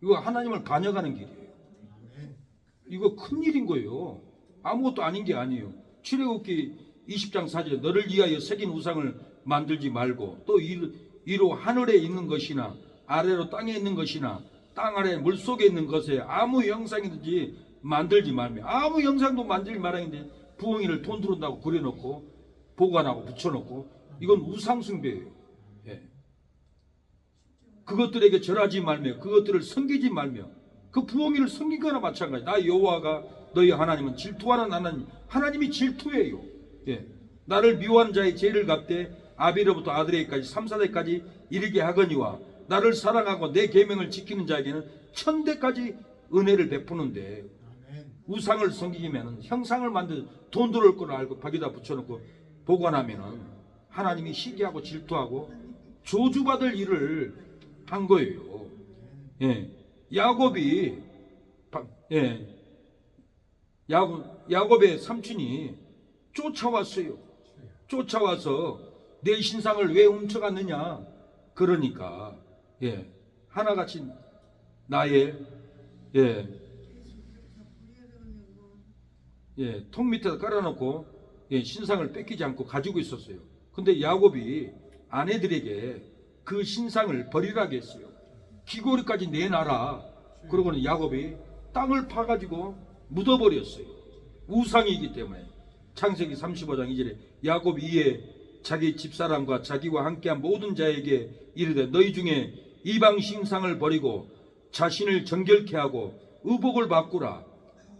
이거 하나님을 반역하는 길이에요. 이거 큰일인 거예요. 아무것도 아닌 게 아니에요. 출애굽기 20장 4절에 너를 위하여 새긴 우상을 만들지 말고 또 이로 하늘에 있는 것이나 아래로 땅에 있는 것이나 땅 아래 물속에 있는 것에 아무 형상이든지 만들지 말며, 아무 형상도 만들지 말아야겠는데 부엉이를 돈 들어온다고 그려놓고 보관하고 붙여놓고 이건 우상숭배예요. 그것들에게 절하지 말며 그것들을 섬기지 말며 그 부엉이를 섬기거나 마찬가지. 나 여호와가 너희 하나님은 질투하는 하나님, 하나님이 질투해요. 나를 미워하는 자의 죄를 갚되 아비로부터 아들에게까지 3, 4대까지 이르게 하거니와 나를 사랑하고 내 계명을 지키는 자에게는 1000대까지 은혜를 베푸는데, 우상을 섬기면 형상을 만들 돈 들어올 걸 알고 벽에다 붙여놓고 보관하면은 하나님이 시기하고 질투하고 저주받을 일을 한 거예요. 야곱이 야곱의 삼촌이 쫓아왔어요. 쫓아와서 내 신상을 왜 훔쳐갔느냐. 그러니까 하나같이 나의 통 밑에다 깔아놓고 신상을 뺏기지 않고 가지고 있었어요. 근데 야곱이 아내들에게 그 신상을 버리라고 했어요. 귀고리까지 내놔라. 그러고는 야곱이 땅을 파가지고 묻어버렸어요. 우상이기 때문에. 창세기 35장 2절에 야곱이 이에 자기 집사람과 자기와 함께한 모든 자에게 이르되 너희 중에 이방 신상을 버리고 자신을 정결케 하고 의복을 바꾸라.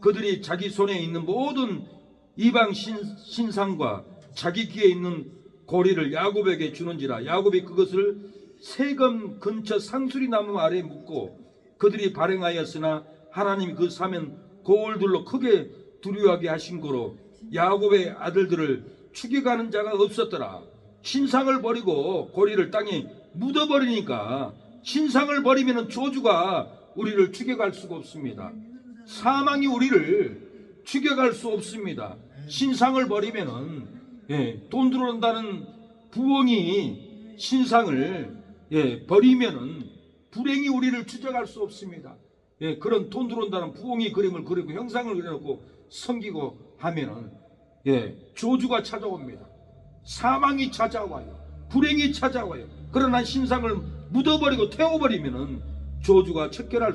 그들이 자기 손에 있는 모든 이방 신상과 자기 귀에 있는 고리를 야곱에게 주는지라. 야곱이 그것을 세금 근처 상수리 나무 아래에 묻고 그들이 발행하였으나 하나님이 그 사면 고울들로 크게 두려워하게 하신 거로 야곱의 아들들을 죽여가는 자가 없었더라. 신상을 버리고 고리를 땅에 묻어버리니까, 신상을 버리면 조주가 우리를 죽여갈 수가 없습니다. 사망이 우리를 죽여갈 수 없습니다. 신상을 버리면은 돈 들어온다는 부엉이 신상을 버리면은 불행이 우리를 추적할 수 없습니다. 그런 돈 들어온다는 부엉이 그림을 그리고 형상을 그려놓고 섬기고 하면은 조주가 찾아옵니다. 사망이 찾아와요. 불행이 찾아와요. 그러나 신상을 묻어버리고 태워버리면은 저주가 추격할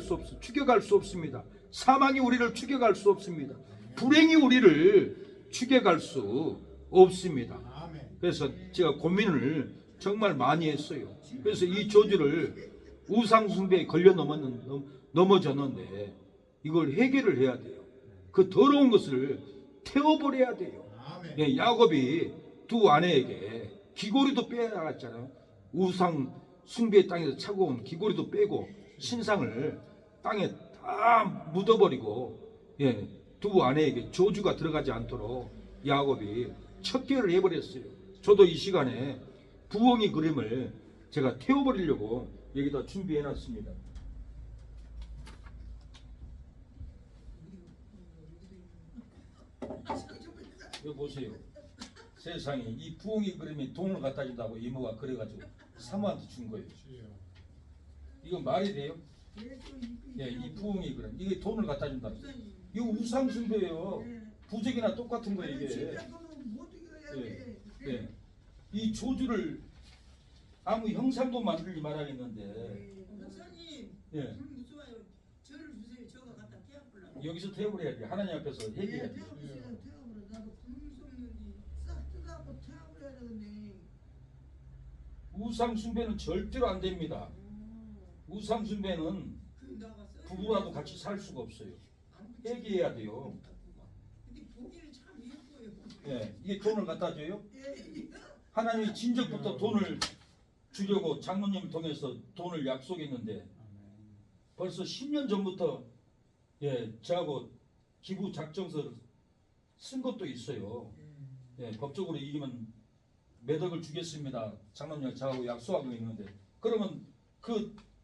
수 없습니다. 사망이 우리를 추격할 수 없습니다. 불행이 우리를 추격할 수 없습니다. 그래서 제가 고민을 정말 많이 했어요. 그래서 이 저주를 우상숭배에 걸려 넘어졌는데 이걸 해결을 해야 돼요. 그 더러운 것을 태워버려야 돼요. 네, 야곱이 두 아내에게 귀고리도 빼앗았잖아요. 우상 숭배의 땅에서 차고 온 귀고리도 빼고 신상을 땅에 다 묻어버리고, 예, 두 아내에게 저주가 들어가지 않도록 야곱이 척결을 해버렸어요. 저도 이 시간에 부엉이 그림을 제가 태워버리려고 여기다 준비해놨습니다. 여기 보세요. 세상에 이 부엉이 그림이 돈을 갖다 준다고 이모가 그래가지고 사모한테 준 거예요. 이거 말이 돼요? 예, 이 부엉이 그림 이게 돈을 갖다 준다. 이거 우상숭배예요. 부적이나 똑같은 거예요 이게. 예, 예. 이 조주를 아무 형상도 만들지 말아야겠는데. 목사님, 예. 좋아요. 저를 주세요. 저거 갖다 태워보려고. 여기서 태워버려야 돼. 하나님 앞에서 해결해야 돼. 태워보세요. 나도 불 쏘는지 싹 뜯어갖고 태워버려야 되는데. 우상숭배는 절대로 안 됩니다. 우상숭배는 부부라도 같이 살 수가 없어요. 해결해야 돼요. 근데 보기는 참 예뻐요. 예, 이게 돈을 갖다 줘요? 하나님이 진작부터 돈을 주려고 장로님을 통해서 돈을 약속했는데 벌써 10년 전부터, 예, 저하고 기부 작정서를 쓴 것도 있어요. 예, 법적으로 이기면 몇 억을 주겠습니다. 장로님 저하고 약속하고 있는데 그러면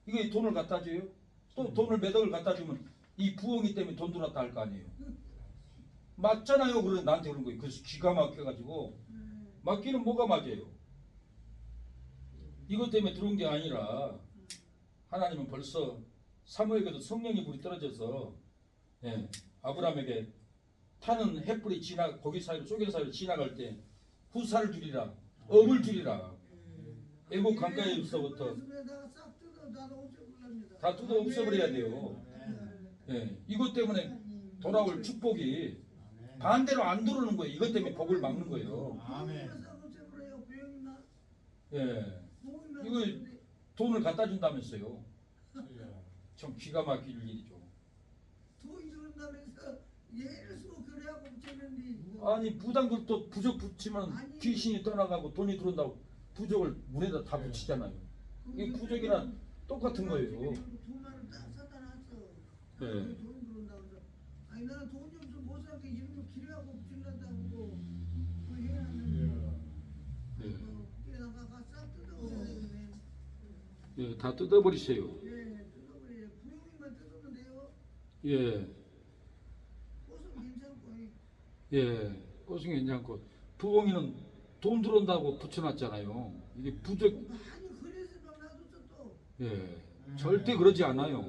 이게 돈을 갖다 줘요? 또 돈을 몇 억을 갖다 주면 이 부엉이 때문에 돈 들었다 할 거 아니에요. 맞잖아요. 그래 나한테 그런 거예요. 그래서 기가 막혀가지고 맞기는 뭐가 맞아요? 이것 때문에 들어온 게 아니라 하나님은 벌써 사무엘에게도 성령의 불이 떨어져서, 예, 아브라함에게 타는 햇불이 거기 사이로 쪼개 사이로 지나갈 때 후사를 주리라, 업을 주리라. 애국 강가에서부터 다 뜯어 없애버려야 돼요. 예, 이것 때문에 돌아올 축복이 반대로 안 들어오는 거예요. 이것 때문에 복을 막는 거예요. 예, 이거 돈을 갖다 준다면서요. 참 기가 막힐 일이죠. 돈 준다면서 예수 그래하고 붙였는데. 아니 부당들도 부적 붙이면 귀신이 떠나가고 돈이 들어온다고 부적을 문에다 다 붙이잖아요. 이 부적이랑 똑같은 거예요. 돈만을 딱 사다 놨어. 네. 돈 들어온다고 해서 아니 나는 돈이 없어 못 사게 이런 거 기려하고 붙인다고 그 해놨는데 그게다가 싹 뜯어버려야 되네. 예, 다 뜯어버리세요. 예, 뜯어버려요. 부용이만 뜯으면 돼요. 예, 꽃은 괜찮고. 예, 꽃은 괜찮고 부엉이는 돈 들어온다고 붙여놨잖아요. 이게 부적. 많이 흐려서 놔뒀어 또. 예, 절대 그러지 않아요.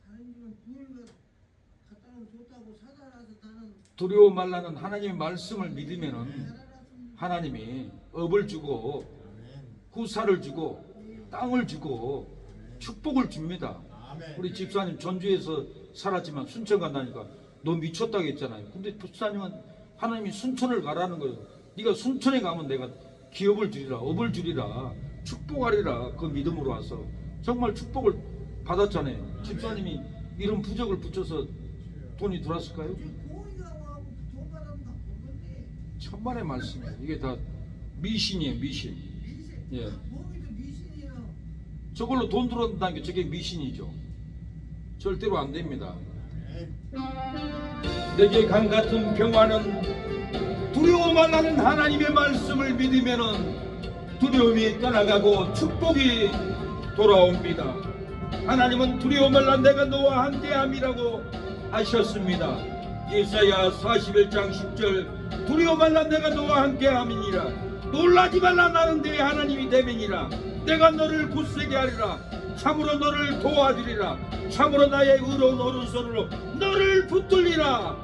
다른 집은 부용이가 갖다 놓으면 좋다고 사다 놔서 나는 두려워 말라는 하나님의 말씀을 믿으면은 하나님이 업을 주고 후사를 주고 땅을 주고 축복을 줍니다. 우리 집사님 전주에서 살았지만 순천 간다니까 너 미쳤다고 했잖아요. 근데 집사님은 하나님이 순천을 가라는 거예요. 네가 순천에 가면 내가 기업을 주리라, 업을 주리라, 축복하리라. 그 믿음으로 와서 정말 축복을 받았잖아요. 집사님이 이런 부적을 붙여서 돈이 들어왔을까요? 천만의 말씀이에요. 이게 다 미신이에요, 미신. 예. 저걸로 돈 들어온다는 게 저게 미신이죠. 절대로 안 됩니다. 내게 강 같은 평화는 두려워 말라는 하나님의 말씀을 믿으면은 두려움이 떠나가고 축복이 돌아옵니다. 하나님은 두려워 말라 내가 너와 함께함이라고 하셨습니다. 이사야 41장 10절 두려워 말라 내가 너와 함께함이니라. 놀라지 말라 나는 네 하나님이 됨이니라. 내가 너를 굳세게 하리라. 참으로 너를 도와주리라. 참으로 나의 의로운 오른손으로 너를 붙들리라.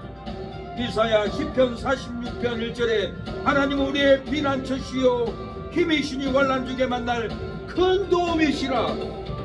이사야 10편 46편 1절에 하나님은 우리의 피난처시요 힘이 신이 환난 중에 만날 큰 도움이시라.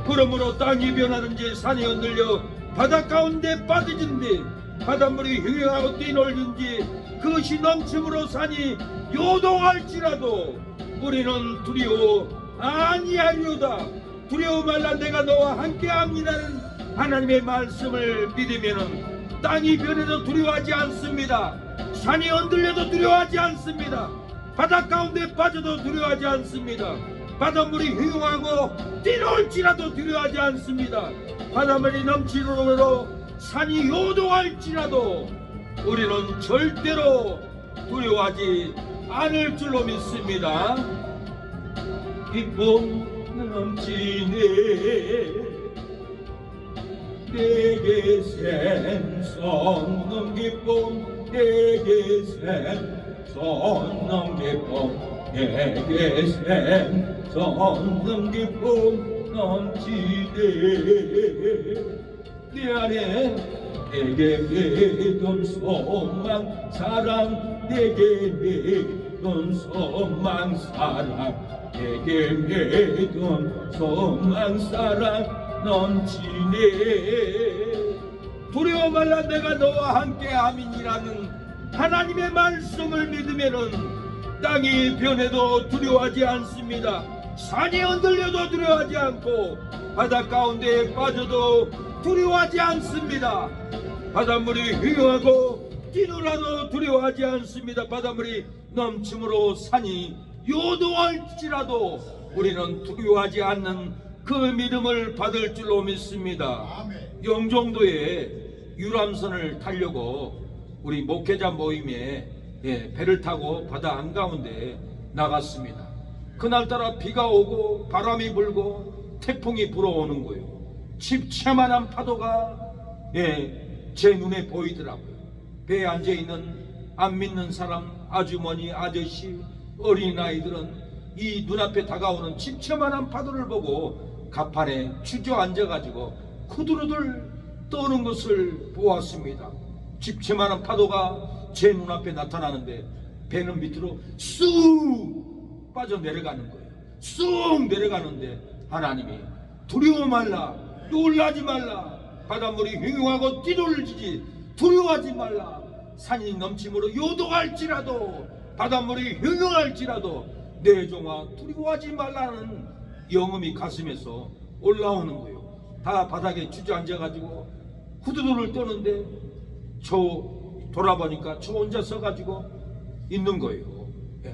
그러므로 땅이 변하든지 산이 흔들려 바다 가운데 빠지든지 바닷물이 흉흉하고 뛰놀든지 그것이 넘침으로 산이 요동할지라도 우리는 두려워 아니하리로다. 두려워 말라, 내가 너와 함께합니다는 하나님의 말씀을 믿으면 땅이 변해도 두려워하지 않습니다. 산이 흔들려도 두려워하지 않습니다. 바다 가운데 빠져도 두려워하지 않습니다. 바닷물이 흉흉하고 뛰놀지라도 두려워하지 않습니다. 바닷물이 넘치므로 산이 요동할지라도 우리는 절대로 두려워하지 않을 줄로 믿습니다. 기쁨 넘치네 내게 샘솟는 기쁨, 내게 샘솟는 기쁨, 내게 샘솟는 기쁨 넘치네. 내 안에 내게 믿음 소망 사랑, 내게 믿음 소망 사랑, 내게 믿음 소망 사랑 넘치네. 두려워 말라, 내가 너와 함께함이니라는 하나님의 말씀을 믿으면은 땅이 변해도 두려워하지 않습니다. 산이 흔들려도 두려워하지 않고 바다 가운데에 빠져도 두려워하지 않습니다. 바닷물이 흉흉하고 뛰놀아도 두려워하지 않습니다. 바닷물이 넘침으로 산이 요동할지라도 우리는 두려워하지 않는 그 믿음을 받을 줄로 믿습니다. 영종도에 유람선을 타려고 우리 목회자 모임에 배를 타고 바다 한가운데 나갔습니다. 그날따라 비가 오고 바람이 불고 태풍이 불어오는 거예요. 집채만한 파도가 제 눈에 보이더라고요. 배에 앉아있는 안 믿는 사람, 아주머니, 아저씨, 어린아이들은 이 눈앞에 다가오는 집채만한 파도를 보고 갑판에 주저앉아가지고 후두루들 떠오는 것을 보았습니다. 집채만한 파도가 제 눈앞에 나타나는데 배는 밑으로 쑥 빠져내려가는 거예요. 쑥 내려가는데 하나님이 두려워 말라, 놀라지 말라, 바닷물이 흉흉하고 뛰놀지지 두려워하지 말라, 산이 넘침으로 요동할지라도 바닷물이 흉흉할지라도 내 종아 두려워하지 말라는 영음이 가슴에서 올라오는 거예요. 다 바닥에 주저앉아가지고 후두두를 떠는데 저 돌아보니까 저 혼자 서가지고 있는 거예요.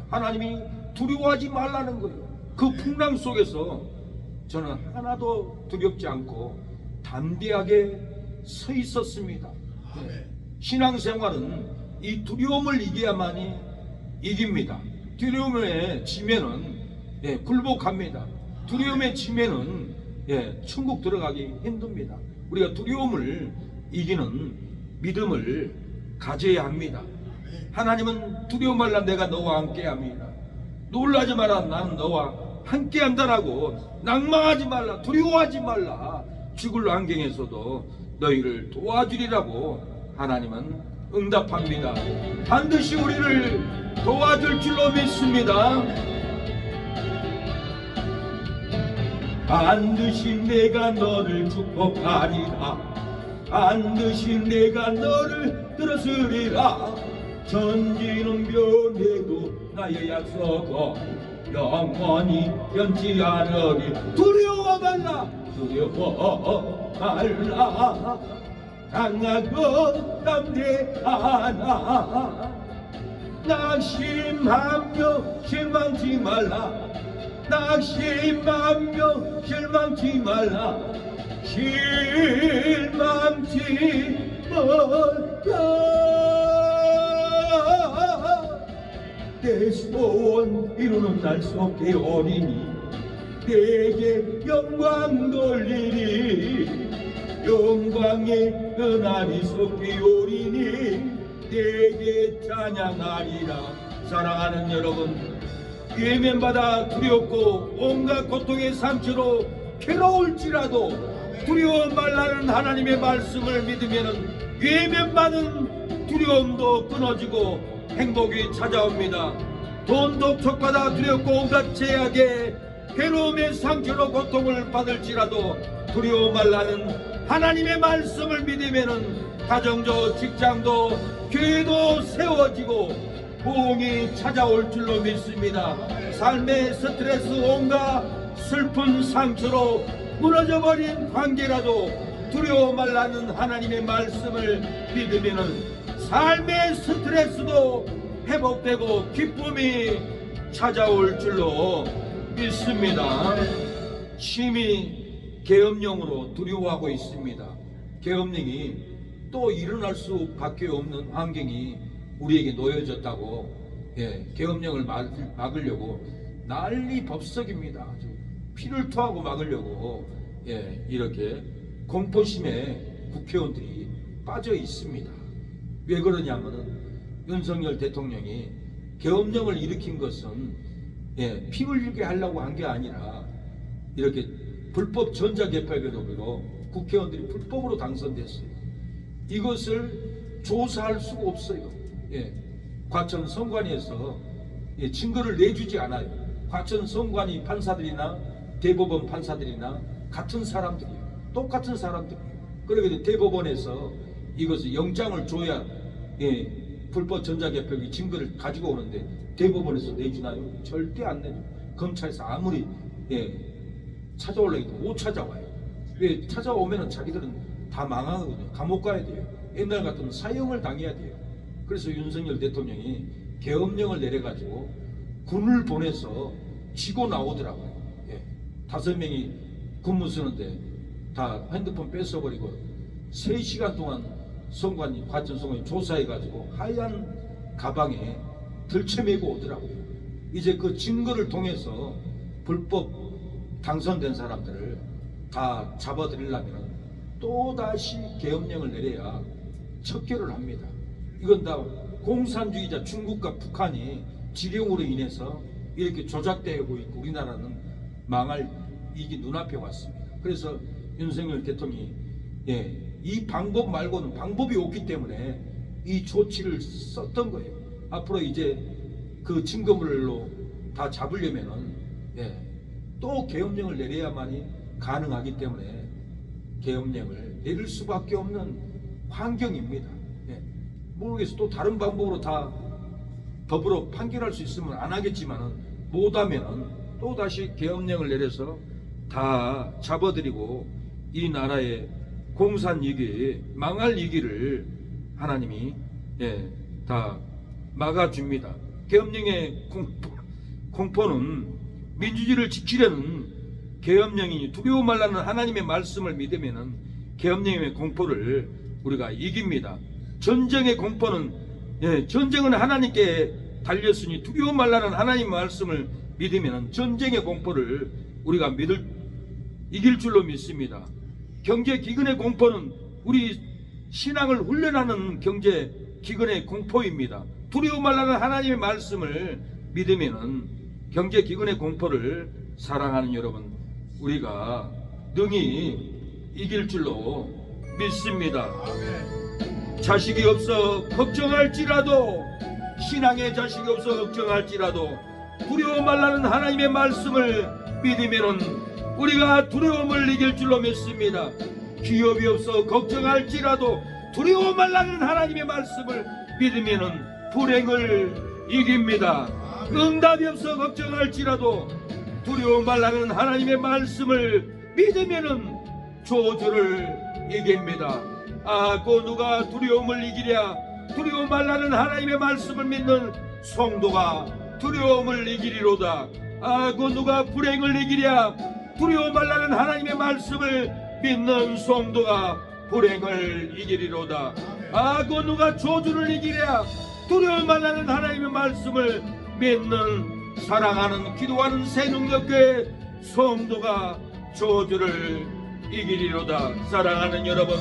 하나님이 두려워하지 말라는 거예요. 그 풍랑 속에서 저는 하나도 두렵지 않고 담대하게 서 있었습니다. 신앙생활은 이 두려움을 이겨야만이 이깁니다. 두려움에 지면은 굴복합니다. 두려움에 지면은 천국 들어가기 힘듭니다. 우리가 두려움을 이기는 믿음을 가져야 합니다. 하나님은 두려워 말라, 내가 너와 함께합니다. 놀라지 마라, 나는 너와 함께한다라고, 낭망하지 말라, 두려워하지 말라, 죽을 환경에서도 너희를 도와주리라고 하나님은 응답합니다. 반드시 우리를 도와줄 줄로 믿습니다. 반드시 내가 너를 축복하리라, 반드시 내가 너를 들었으리라. 전지는 변해도 나의 약속은 영원히 변치 않으리. 두려워 말라, 두려워 말라, 강하고 담대하나. 낙심하며 실망치 말라, 낙심하며 실망치 말라, 실망치 말라. 내 소원 이루는 날 속에 오리니 내게 영광 돌리리. 영광의 그날이 속에 오리니 내게 찬양하리라. 사랑하는 여러분, 외면받아 두렵고 온갖 고통의 상처로 괴로울지라도 두려워 말라는 하나님의 말씀을 믿으면 외면받은 두려움도 끊어지고 행복이 찾아옵니다. 돈독 촉받아 두렵고 온갖 제약에 괴로움의 상처로 고통을 받을지라도 두려워 말라는 하나님의 말씀을 믿으면은 가정도 직장도 교회도 세워지고 부흥이 찾아올 줄로 믿습니다. 삶의 스트레스 온갖 슬픈 상처로 무너져버린 관계라도 두려워 말라는 하나님의 말씀을 믿으면은 삶의 스트레스도 회복되고 기쁨이 찾아올 줄로 믿습니다. 심히 계엄령으로 두려워하고 있습니다. 계엄령이 또 일어날 수밖에 없는 환경이 우리에게 놓여졌다고, 계엄령을 막으려고 난리 법석입니다. 피를 토하고 막으려고 이렇게 공포심에 국회의원들이 빠져 있습니다. 왜 그러냐면은 윤석열 대통령이 계엄령을 일으킨 것은 피 흘리게 하려고 한 게 아니라 이렇게 불법 전자개표로 국회의원들이 불법으로 당선됐어요. 이것을 조사할 수가 없어요. 과천 선관위에서 증거를 내주지 않아요. 과천 선관위 판사들이나 대법원 판사들이나 같은 사람들이에요. 똑같은 사람들이에요. 그러게 대법원에서 이것을 영장을 줘야 불법 전자개표기 증거를 가지고 오는데 대법원에서 내주나요? 절대 안 내죠. 검찰에서 아무리 찾아오려고 해도 못 찾아와요. 왜? 찾아오면은 자기들은 다 망하거든요. 감옥 가야 돼요. 옛날 같으면 사형을 당해야 돼요. 그래서 윤석열 대통령이 계엄령을 내려가지고 군을 보내서 치고 나오더라고요. 5명이 근무 쓰는데 다 핸드폰 뺏어버리고 3시간 동안 선관위, 과천 선관위 조사해가지고 하얀 가방에 들쳐매고 오더라고요. 이제 그 증거를 통해서 불법 당선된 사람들을 다 잡아들이려면 또다시 계엄령을 내려야 척결을 합니다. 이건 다 공산주의자 중국과 북한이 지령으로 인해서 이렇게 조작되고 있고 우리나라는 망할 이게 눈앞에 왔습니다. 그래서 윤석열 대통령이 이 방법 말고는 방법이 없기 때문에 이 조치를 썼던 거예요. 앞으로 이제 그 증거물로 다 잡으려면은 또 계엄령을 내려야만이 가능하기 때문에 계엄령을 내릴 수밖에 없는 환경입니다. 모르겠어. 또 다른 방법으로 다 법으로 판결할 수 있으면 안 하겠지만은 못하면은 또 다시 계엄령을 내려서 다 잡아들이고 이 나라의 공산 위기, 망할 위기를 하나님이 다 막아줍니다. 계엄령의 공포는 민주주의를 지키려는 계엄령이 두려워 말라는 하나님의 말씀을 믿으면은 계엄령의 공포를 우리가 이깁니다. 전쟁의 공포는 전쟁은 하나님께 달렸으니 두려워 말라는 하나님의 말씀을 믿으면은 전쟁의 공포를 우리가 이길 줄로 믿습니다. 경제 기근의 공포는 우리 신앙을 훈련하는 경제 기근의 공포입니다. 두려워 말라는 하나님의 말씀을 믿으면은 경제 기근의 공포를 사랑하는 여러분 우리가 능히 이길 줄로 믿습니다. 자식이 없어 걱정할지라도 신앙의 자식이 없어 걱정할지라도 두려워 말라는 하나님의 말씀을 믿으면은 우리가 두려움을 이길 줄로 믿습니다. 기업이 없어 걱정할지라도 두려워 말라는 하나님의 말씀을 믿으면은 불행을 이깁니다. 응답이 없어 걱정할지라도 두려워 말라는 하나님의 말씀을 믿으면은 저주를 이깁니다. 그 누가 두려움을 이기랴? 두려워 말라는 하나님의 말씀을 믿는 성도가 두려움을 이기리로다. 그 누가 불행을 이기랴? 두려워 말라는 하나님의 말씀을 믿는 성도가 불행을 이기리로다. 그 누가 저주를 이기랴? 두려워 말라는 하나님의 말씀을 믿는 사랑하는 기도하는 새능력교회 성도가 저주를 이기리로다. 사랑하는 여러분,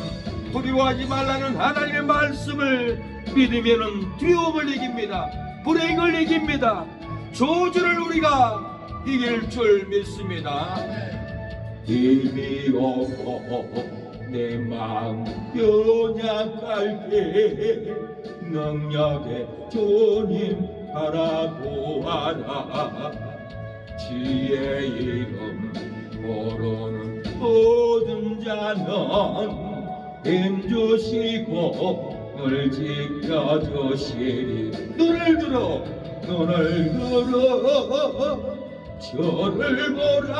두려워하지 말라는 하나님의 말씀을 믿으면은 두려움을 이깁니다. 불행을 이깁니다. 저주를 우리가 이길 줄 믿습니다. 힘이 없고 내 마음 연약할 때 능력의 주님 바라보아라. 주의 이름 모르는 모든 자는 힘주시고 늘 지켜주시리. 눈을 들어 저를 보라.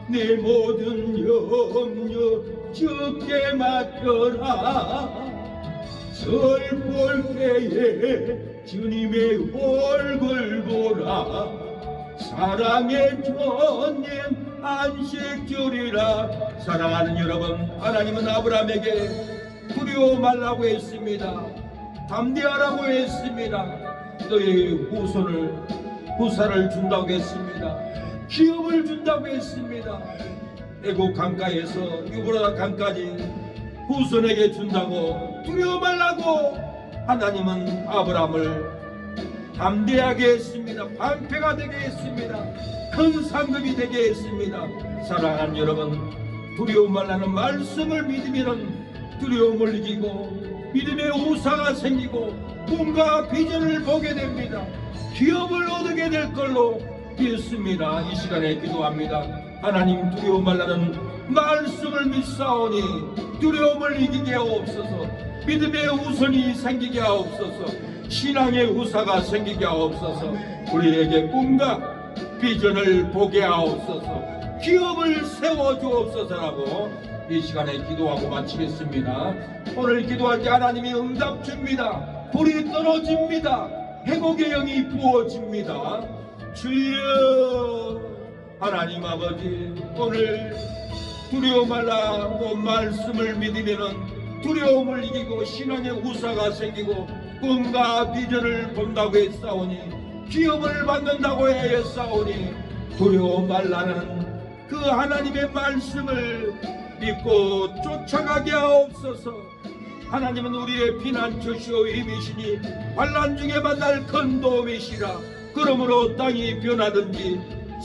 내 모든 염려 주께 맡겨라. 절 볼 때에 주님의 얼굴 보라. 사랑의 주님 안식주리라. 사랑하는 여러분, 하나님은 아브라함에게 두려워 말라고 했습니다. 담대하라고 했습니다. 너의 후사를 준다고 했습니다. 기업을 준다고 했습니다. 애국 강가에서 유브라다 강까지 후손에게 준다고 두려워 말라고 하나님은 아브라함을 담대하게 했습니다. 방패가 되게 했습니다. 큰 상급이 되게 했습니다. 사랑하는 여러분, 두려워 말라는 말씀을 믿으면 두려움을 이기고 믿음의 우사가 생기고 꿈과 비전을 보게 됩니다. 기업을 얻게 될 걸로 믿습니다. 이 시간에 기도합니다. 하나님, 두려워 말라는 말씀을 믿사오니 두려움을 이기게 하옵소서. 믿음의 우선이 생기게 하옵소서. 신앙의 우사가 생기게 하옵소서. 우리에게 꿈과 비전을 보게 하옵소서. 기업을 세워주옵소서라고 이 시간에 기도하고 마치겠습니다. 오늘 기도할 때 하나님이 응답 줍니다. 불이 떨어집니다. 회복의 영이 부어집니다. 주여, 하나님 아버지, 오늘 두려워 말라고 말씀을 믿으면 두려움을 이기고 신앙의 우사가 생기고 꿈과 비전을 본다고 했사오니 기업을 받는다고 했사오니 두려워 말라는 그 하나님의 말씀을 믿고 쫓아가게 하옵소서. 하나님은 우리의 피난처시오 힘이시니 환난 중에 만날 큰 도움이시라. 그러므로 땅이 변하든지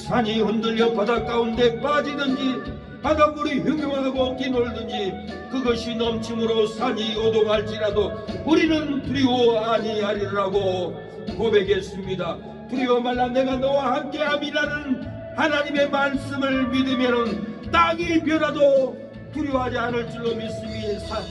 산이 흔들려 바다 가운데 빠지든지 바닷물이 흉흉하고 뛰놀든지 그것이 넘침으로 산이 요동할지라도 우리는 두려워 아니하리라고 고백했습니다. 두려워 말라, 내가 너와 함께함이라는 하나님의 말씀을 믿으면 땅이 변화도 두려워하지 않을 줄로 믿습니다.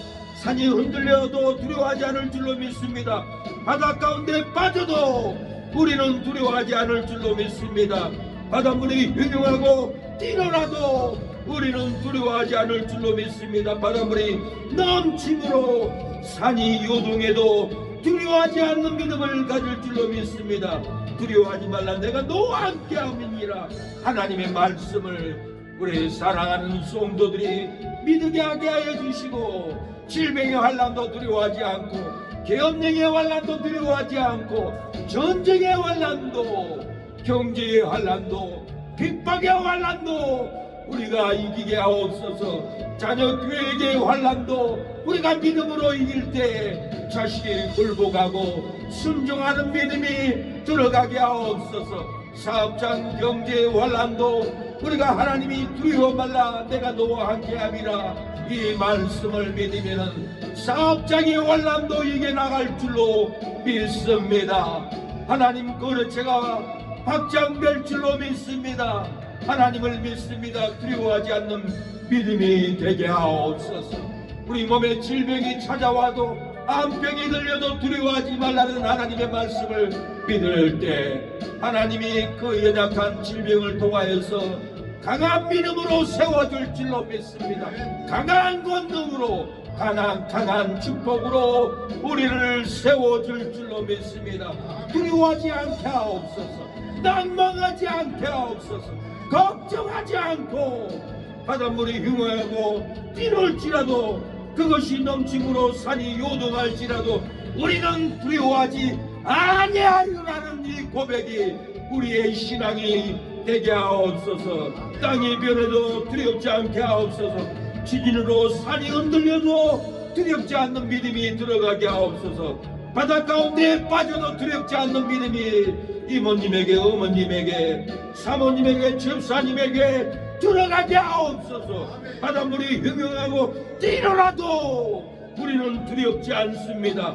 산이 흔들려도 두려워하지 않을 줄로 믿습니다. 바다 가운데 빠져도 우리는 두려워하지 않을 줄로 믿습니다. 바닷물이 흉흉하고 뛰어나도 우리는 두려워하지 않을 줄로 믿습니다. 바닷물이 넘침으로 산이 요동해도 두려워하지 않는 믿음을 가질 줄로 믿습니다. 두려워하지 말라, 내가 너와 함께함이니라. 하나님의 말씀을 우리 사랑하는 성도들이 믿게 하게 하여 주시고 질병의 환난도 두려워하지 않고 계엄령의 환난도 두려워하지 않고 전쟁의 환난도 경제의 환난도 핍박의 환난도 우리가 이기게 하옵소서. 자녀 교육의 환난도 우리가 믿음으로 이길 때 자식이 굴복하고 순종하는 믿음이 들어가게 하옵소서. 사업장 경제의 환난도 우리가 하나님이 두려워 말라, 내가 너와 함께함이라 이 말씀을 믿으면 사업장의 환난도 이겨나갈 줄로 믿습니다. 하나님 거래처가 확장될 줄로 믿습니다. 하나님을 믿습니다. 두려워하지 않는 믿음이 되게 하옵소서. 우리 몸에 질병이 찾아와도 암병이 들려도 두려워하지 말라는 하나님의 말씀을 믿을 때 하나님이 그 연약한 질병을 통하여서 강한 믿음으로 세워줄 줄로 믿습니다. 강한 권능으로 강한 축복으로 우리를 세워줄 줄로 믿습니다. 두려워하지 않게 하옵소서. 낭망하지 않게 하옵소서. 걱정하지 않고 바닷물이 흉하고 뛰놀지라도 그것이 넘침으로 산이 요동할지라도 우리는 두려워하지 아니하리라는 이 고백이 우리의 신앙이 되게 하옵소서. 땅이 변해도 두렵지 않게 하옵소서. 지진으로 산이 흔들려도 두렵지 않는 믿음이 들어가게 하옵소서. 바다 가운데 빠져도 두렵지 않는 믿음이 이모님에게, 어머님에게, 사모님에게, 집사님에게 들어가게 하옵소서. 바닷물이 흉흉하고 뛰어나도 우리는 두렵지 않습니다.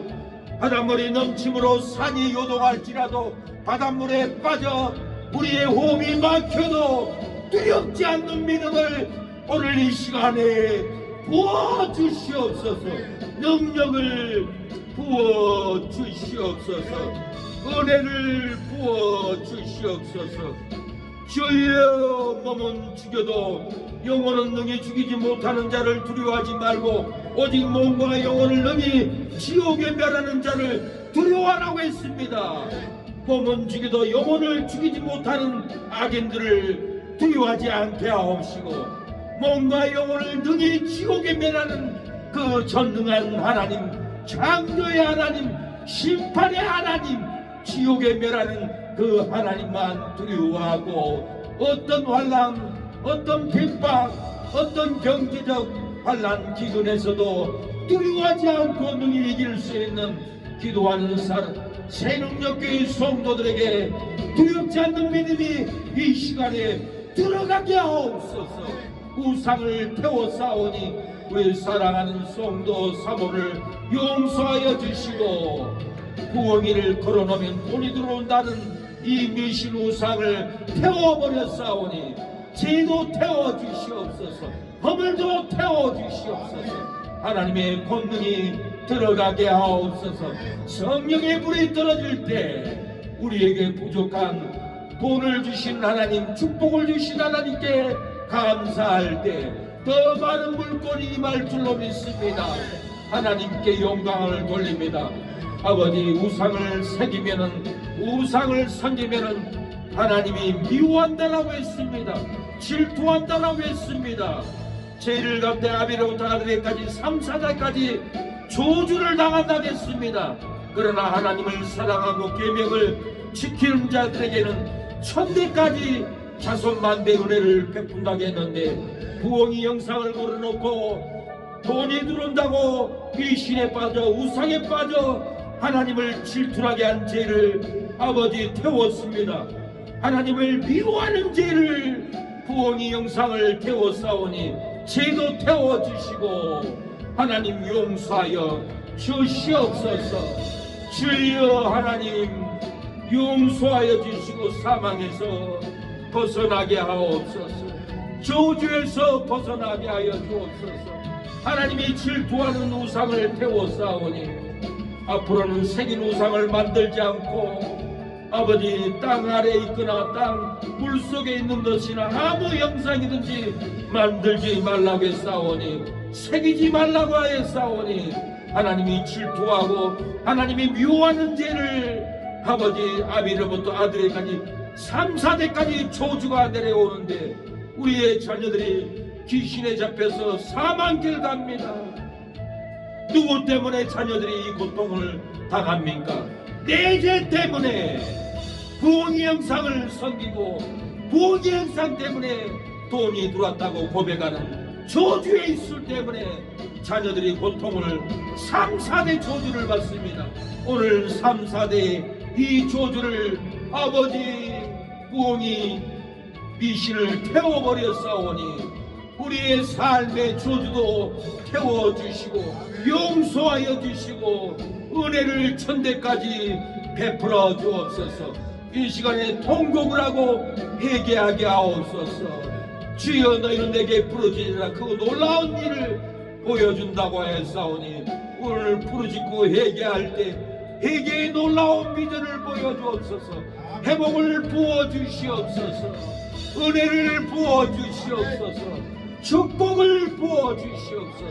바닷물이 넘침으로 산이 요동할지라도 바닷물에 빠져 우리의 호흡이 막혀도 두렵지 않는 믿음을 오늘 이 시간에 부어주시옵소서. 능력을 부어주시옵소서. 은혜를 부어주시옵소서. 주여, 몸은 죽여도 영혼은 능히 죽이지 못하는 자를 두려워하지 말고 오직 몸과 영혼을 능히 지옥에 멸하는 자를 두려워하라고 했습니다. 몸은 죽여도 영혼을 죽이지 못하는 악인들을 두려워하지 않게 하옵시고 몸과 영혼을 능히 지옥에 멸하는 그 전능한 하나님, 창조의 하나님, 심판의 하나님, 지옥에 멸하는 그 하나님만 두려워하고 어떤 환난, 어떤 핍박, 어떤 경제적 환난 기근에서도 두려워하지 않고 능히 이길 수 있는 기도하는 새능력교회 성도들에게 두렵지 않는 믿음이 이 시간에 들어가게 하옵소서. 우상을 태워 싸우니 우리 사랑하는 성도 사모를 용서하여 주시고 부엉이를 걸어놓으면 돈이 들어온다는 이 미신 우상을 태워버려 싸우니 죄도 태워주시옵소서. 허물도 태워주시옵소서. 하나님의 권능이 들어가게 하옵소서. 성령의 불이 떨어질 때 우리에게 부족한 돈을 주신 하나님, 축복을 주신 하나님께 감사할 때 더 많은 물건이 임할 줄로 믿습니다. 하나님께 영광을 돌립니다. 아버지, 우상을 새기면은, 우상을 섬기면은 하나님이 미워한다라고 했습니다. 질투한다라고 했습니다. 죄를 갚되 아비로부터 아들에까지 3, 4代까지 저주를 당한다고 했습니다. 그러나 하나님을 사랑하고 계명을 지키는 자들에게는 1000대까지 자손만대 은혜를 베푼다고 했는데 부엉이 영상을 걸어놓고 돈이 들어온다고 미신에 빠져 우상에 빠져 하나님을 질투하게 한 죄를 아버지 태웠습니다. 하나님을 미워하는 죄를 부엉이 영상을 태워 싸우니 죄도 태워주시고 하나님 용서하여 주시옵소서. 주여, 하나님 용서하여 주시고 사망에서 벗어나게 하옵소서. 저주에서 벗어나게 하여 주옵소서. 하나님이 질투하는 우상을 태워 싸우니 앞으로는 새긴 우상을 만들지 않고 아버지, 땅 아래에 있거나 땅 물속에 있는 것이나 아무 형상이든지 만들지 말라고 했사오니, 새기지 말라고 하였사오니 하나님이 질투하고 하나님이 미워하는 죄를 아버지, 아비로부터 아들에까지 3, 4대까지 저주가 내려오는데 우리의 자녀들이 귀신에 잡혀서 사망길 갑니다. 누구 때문에 자녀들이 이 고통을 당합니까? 내 죄 때문에 부엉이 형상을 섬기고 부엉이 형상 때문에 돈이 들어왔다고 고백하는 저주의 이슬 때문에 자녀들이 고통을 3, 4대 저주를 받습니다. 오늘 3, 4대의 이 저주를 아버지, 부엉이 미신을 태워버려 싸우니 우리의 삶의 저주도 태워주시고 용서하여 주시고 은혜를 1000대까지 베풀어 주옵소서. 이 시간에 통곡을 하고 회개하게 하옵소서. 주여, 너희는 내게 부르짖으라. 그 놀라운 일을 보여준다고 하였사오니 오늘 부르짖고 회개할 때 회개의 놀라운 믿음을 보여주옵소서. 회복을 부어주시옵소서. 은혜를 부어주시옵소서. 축복을 부어주시옵소서.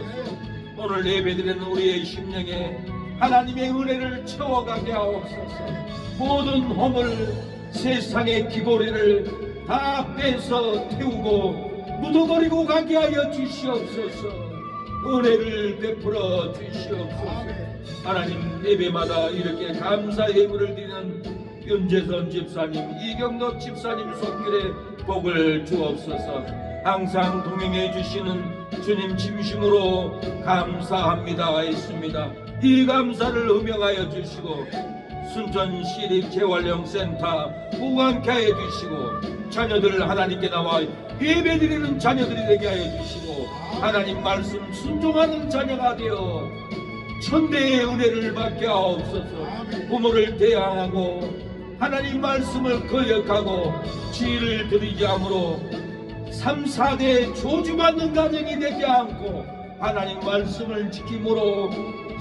오늘 예배드리는 우리의 심령에 하나님의 은혜를 채워가게 하옵소서. 모든 허물, 세상의 기고리를 다 빼서 태우고 묻어버리고 가게 하여 주시옵소서. 은혜를 베풀어 주시옵소서. 하나님, 예배마다 이렇게 감사 예물을 드리는 윤재선 집사님, 이경덕 집사님 손길에 복을 주옵소서. 항상 동행해 주시는 주님 진심으로 감사합니다 했습니다. 이 감사를 음영하여 주시고 순천시립재활용센터 무관케 하여 주시고 자녀들을 하나님께 나와 예배드리는 자녀들이 되게 하여 주시고 하나님 말씀 순종하는 자녀가 되어 천대의 은혜를 받게 하옵소서. 부모를 대항하고 하나님 말씀을 거역하고 지혜를 들이지 않으로 3, 4대 조주받는 가정이 되지 않고 하나님 말씀을 지킴으로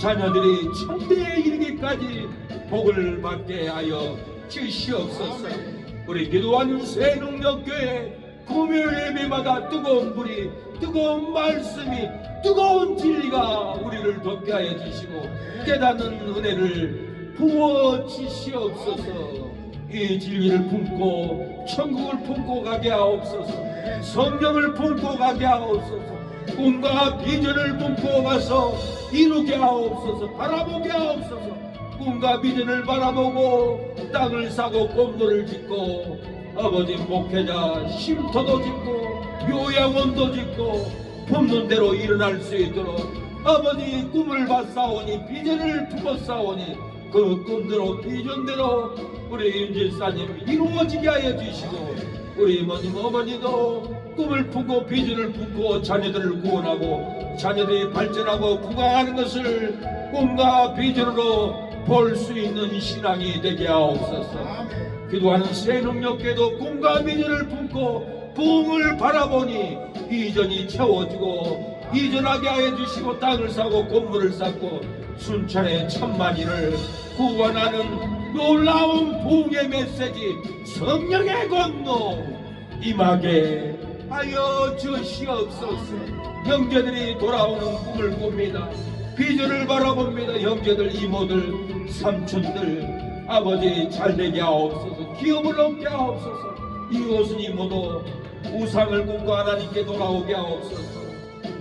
자녀들이 천대에 이르기까지 복을 받게 하여 주시옵소서. 우리 기도하는 새능력교회 금요 예배마다 뜨거운 불이, 뜨거운 말씀이, 뜨거운 진리가 우리를 덮게 하여 주시고 깨닫는 은혜를 부어 주시옵소서. 이 진리를 품고 천국을 품고 가게 하옵소서. 성령을 품고 가게 하옵소서. 꿈과 비전을 품고 가서 이루게 하옵소서. 바라보게 하옵소서. 꿈과 비전을 바라보고 땅을 사고 건물을 짓고 아버지 목회자 쉼터도 짓고 요양원도 짓고 품는 대로 일어날 수 있도록 아버지 꿈을 봤사오니 비전을 품었사오니 그 꿈대로 비전대로 우리 윤질사님 이루어지게 하여 주시고 우리 이모님 어머니도 꿈을 품고 비전을 품고 자녀들을 구원하고 자녀들이 발전하고 부강하는 것을 꿈과 비전으로 볼 수 있는 신앙이 되게 하옵소서. 기도하는 새능력교회도 꿈과 비전을 품고 부흥을 바라보니 비전이 채워지고 이전하게 하여 주시고 땅을 사고 건물을 쌓고 순천의 천만인을 구원하는 놀라운 부흥의 메시지 성령의 권능 임하게 하여 주시옵소서. 형제들이 돌아오는 꿈을 꿉니다. 비전을 바라봅니다. 형제들, 이모들, 삼촌들 아버지 잘되게 하옵소서. 기업을 얻게 하옵소서. 이웃은 이모도 우상을 꿈과 하나님께 돌아오게 하옵소서.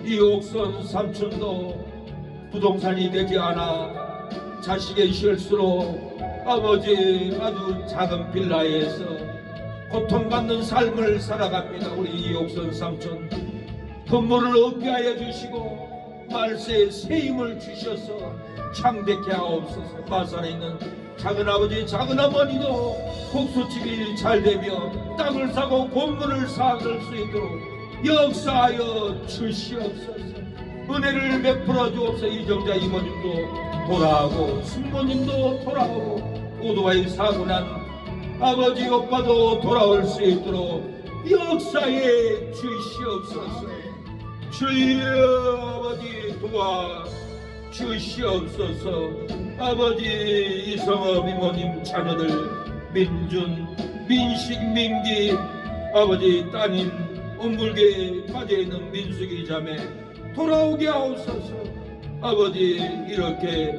이옥선 삼촌도 부동산이 되지 않아 자식의 실수로 아버지 아주 작은 빌라에서 고통받는 삶을 살아갑니다. 우리 이옥선 삼촌 건물을 얻게 하여 주시고 말세에 새 힘을 주셔서 창대케 하옵소서. 마산에 있는 작은아버지 작은어머니도 국수집이 잘되며 땅을 사고 건물을 쌓을 수 있도록 역사하여 주시옵소서. 은혜를 베풀어 주옵소서. 이정자 이모님도 돌아오고 숙모님도 돌아오고 오토바이 사고 난 아버지 오빠도 돌아올 수 있도록 역사해 주시옵소서. 주여 아버지 도와 주시옵소서. 아버지 이성업 이모님 자녀들 민준, 민식, 민기 아버지 따님 엉굴계에 빠져있는 민숙이 자매 돌아오게 하옵소서. 아버지 이렇게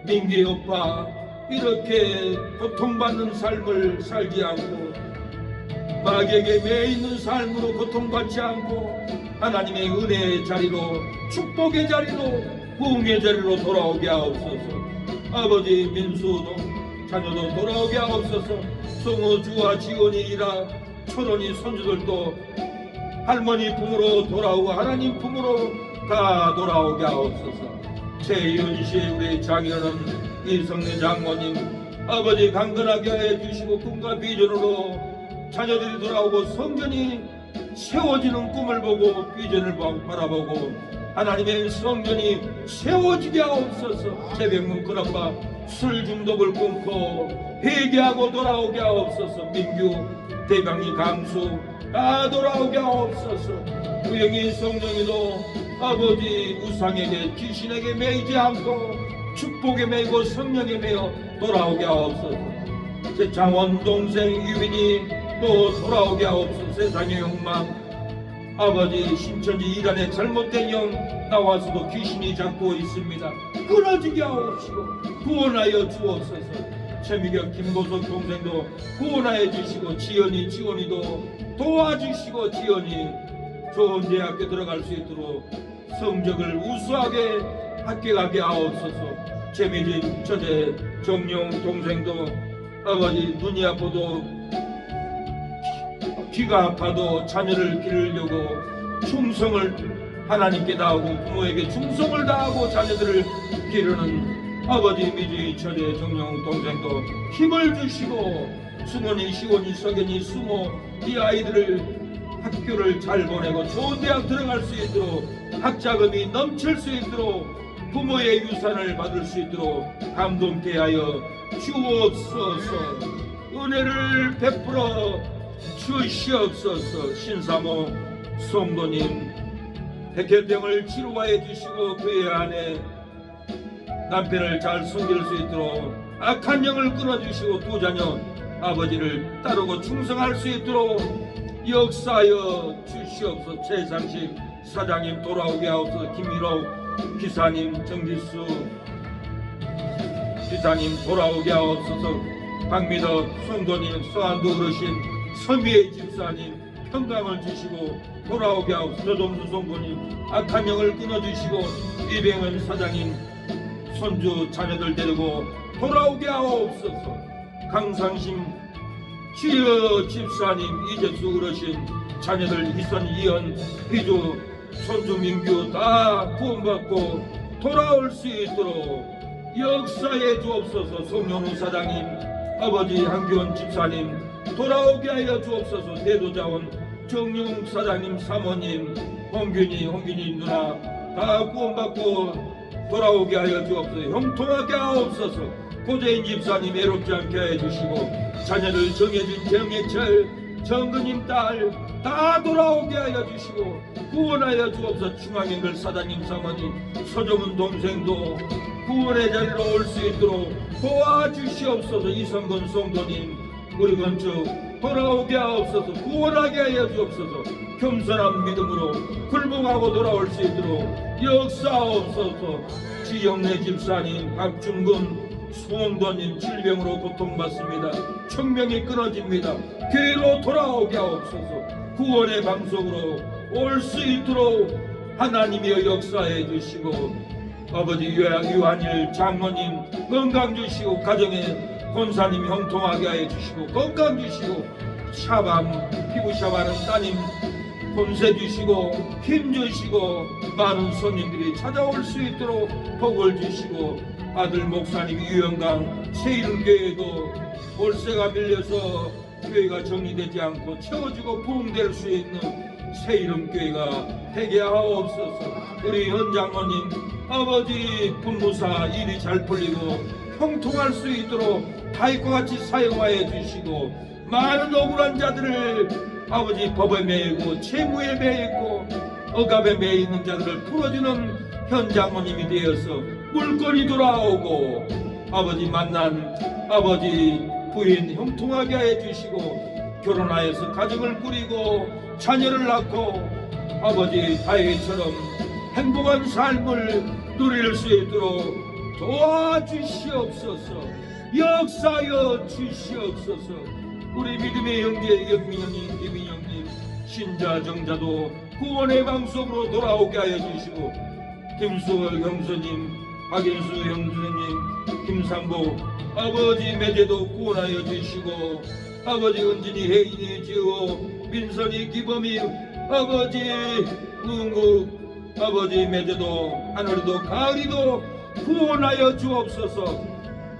민기 오빠 이렇게 고통받는 삶을 살지 않고 마귀에게 매이는 삶으로 고통받지 않고 하나님의 은혜의 자리로 축복의 자리로 부흥의 자리로 돌아오게 하옵소서. 아버지 민수도 자녀도 돌아오게 하옵소서. 송호주와 지원이라 초론이 손주들도 할머니 품으로 돌아오고 하나님 품으로 다 돌아오게 하옵소서. 최윤씨 우리 장인어른 이성래 장모님 아버지 강건하게 해주시고 꿈과 비전으로 자녀들이 돌아오고 성전이 세워지는 꿈을 보고 비전을 바라보고 하나님의 성전이 세워지게 하옵소서. 새벽문 큰아빠 술 중독을 끊고 회개하고 돌아오게 하옵소서. 민규 대강이 강수 다 돌아오게 하옵소서. 우영이 성령이도 아버지 우상에게 귀신에게 매이지 않고 축복에 매이고 성령에 매여 돌아오게 하옵소서. 제 장원 동생 유빈이 또 돌아오게 하옵소서. 세상의 욕망 아버지 신천지 이단의 잘못된 영 나와서도 귀신이 잡고 있습니다. 끊어지게 하옵시고 구원하여 주옵소서. 최미경 김보석 동생도 구원하여 주시고 지원이도 도와주시고 지원이 좋은 대학교 들어갈 수 있도록 성적을 우수하게 합격하게 하옵소서. 최미진 처제 정용 동생도 아버지 눈이 아파도 귀가 아파도 자녀를 기르려고 충성을 하나님께 다하고 부모에게 충성을 다하고 자녀들을 기르는 아버지 미주이 처제 정용 동생도 힘을 주시고 승원이 시원이 석연이 수모 이 아이들을 학교를 잘 보내고 좋은 대학 들어갈 수 있도록 학자금이 넘칠 수 있도록 부모의 유산을 받을 수 있도록 감동케 하여 주옵소서. 은혜를 베풀어 주시옵소서. 신사모 성도님 백혈병을 치료하여 주시고 그의 아내 남편을 잘 섬길 수 있도록 악한 영을 끊어주시고 두 자녀 아버지를 따르고 충성할 수 있도록 역사하여 주시옵소서. 최상식 사장님 돌아오게 하옵소서. 김일호 기사님, 정기수 기사님 돌아오게 하옵소서. 박미덕 성도님, 서한도 어르신, 서미애 집사님 평강을 주시고 돌아오게 하옵소서. 조동수 성도님 악한 영을 끊어주시고 이병헌 사장님 손주 자녀들 데리고 돌아오게 하옵소서. 강상심 주여 집사님, 이재수 어르신 자녀들 이선, 이현, 희주, 손주 민규 다 구원받고 돌아올 수 있도록 역사해 주옵소서. 송영우 사장님, 아버지 한기원 집사님 돌아오게 하여 주옵소서. 대도자원 정용 사장님, 사모님, 홍균이 누나 다 구원받고 돌아오게 하여 주옵소서. 형통하게 하옵소서. 고재인 집사님 외롭지 않게 해 주시고 자녀들 정해진 정예철, 정근님 딸 다 돌아오게 하여 주시고 구원하여 주옵소서. 중앙연결 사장님, 사모님, 서정은 동생도 구원의 자리로 올 수 있도록 도와주시옵소서. 이성근 성도님 우리 건축 돌아오게 하옵소서. 구원하게 하여 주옵소서. 겸손한 믿음으로 굴복하고 돌아올 수 있도록 역사하옵소서. 지영래 집사님, 박준근 성도님 질병으로 고통받습니다. 청명이 끊어집니다. 교회로 돌아오게 하옵소서. 구원의 방송으로 올 수 있도록 하나님이여 역사해 주시고 아버지 유한일 장로님 건강 주시고 가정에 권사님 형통하게 해 주시고 건강 주시고 피부 샤바는 따님 권세 주시고 힘 주시고 많은 손님들이 찾아올 수 있도록 복을 주시고 아들 목사님 유영강 새이름교회도 월세가 밀려서 교회가 정리되지 않고 채워주고 부흥될 수 있는 새이름교회가 되게 하옵소서. 우리 현장로님 아버지 분무사 일이 잘 풀리고 형통할 수 있도록 다윗과 같이 사용하여 주시고 많은 억울한 자들을 아버지 법에 매이고 채무에 매이고 억압에 매이는 자들을 풀어주는 현장모님이 되어서 물건이 돌아오고 아버지 만난 아버지 부인 형통하게 해 주시고 결혼하여서 가정을 꾸리고 자녀를 낳고 아버지 다윗처럼 행복한 삶을 누릴 수 있도록 도와주시옵소서. 역사하여 주시옵소서. 우리 믿음의 형제 영민 형님, 김민 형님, 신자 정자도 구원의 방송으로 돌아오게 하여 주시고 김수월 형수님, 박인수 형수님, 김상보 아버지 매제도 구원하여 주시고 아버지 은진이 혜인이 지어 민선이 기범이 아버지 응국 아버지 매제도 하늘이도 가을이도 구원하여 주옵소서.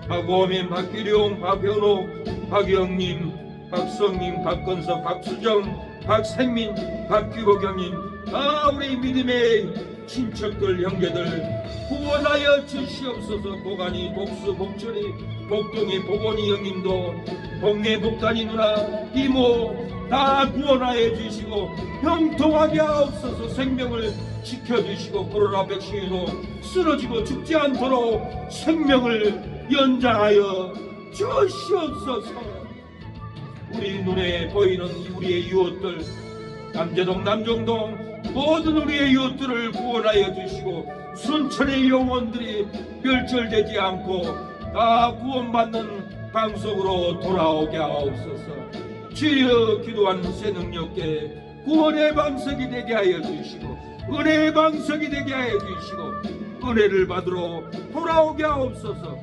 박오민, 박기룡, 박현옥, 박영님, 박성님, 박건석, 박수정, 박생민, 박규호경님 우리 믿음의 친척들 형제들 구원하여 주시옵소서. 보간이, 복수, 복철이, 복동이, 보건이 형님도 동네 복단이 누나 이모 다 구원하여 주시고 형통하게 하옵소서. 생명을 지켜주시고 코로나 백신으로 쓰러지고 죽지 않도록 생명을 연장하여 주시옵소서. 우리 눈에 보이는 우리의 이웃들 남재동, 남정동 모든 우리의 이웃들을 구원하여 주시고 순천의 영혼들이 멸절되지 않고 다 구원받는 방송으로 돌아오게 하옵소서. 주여 기도하는 새 능력계 구원의 방석이 되게 하여 주시고 은혜의 방석이 되게 하여 주시고 은혜를 받으러 돌아오게 하옵소서.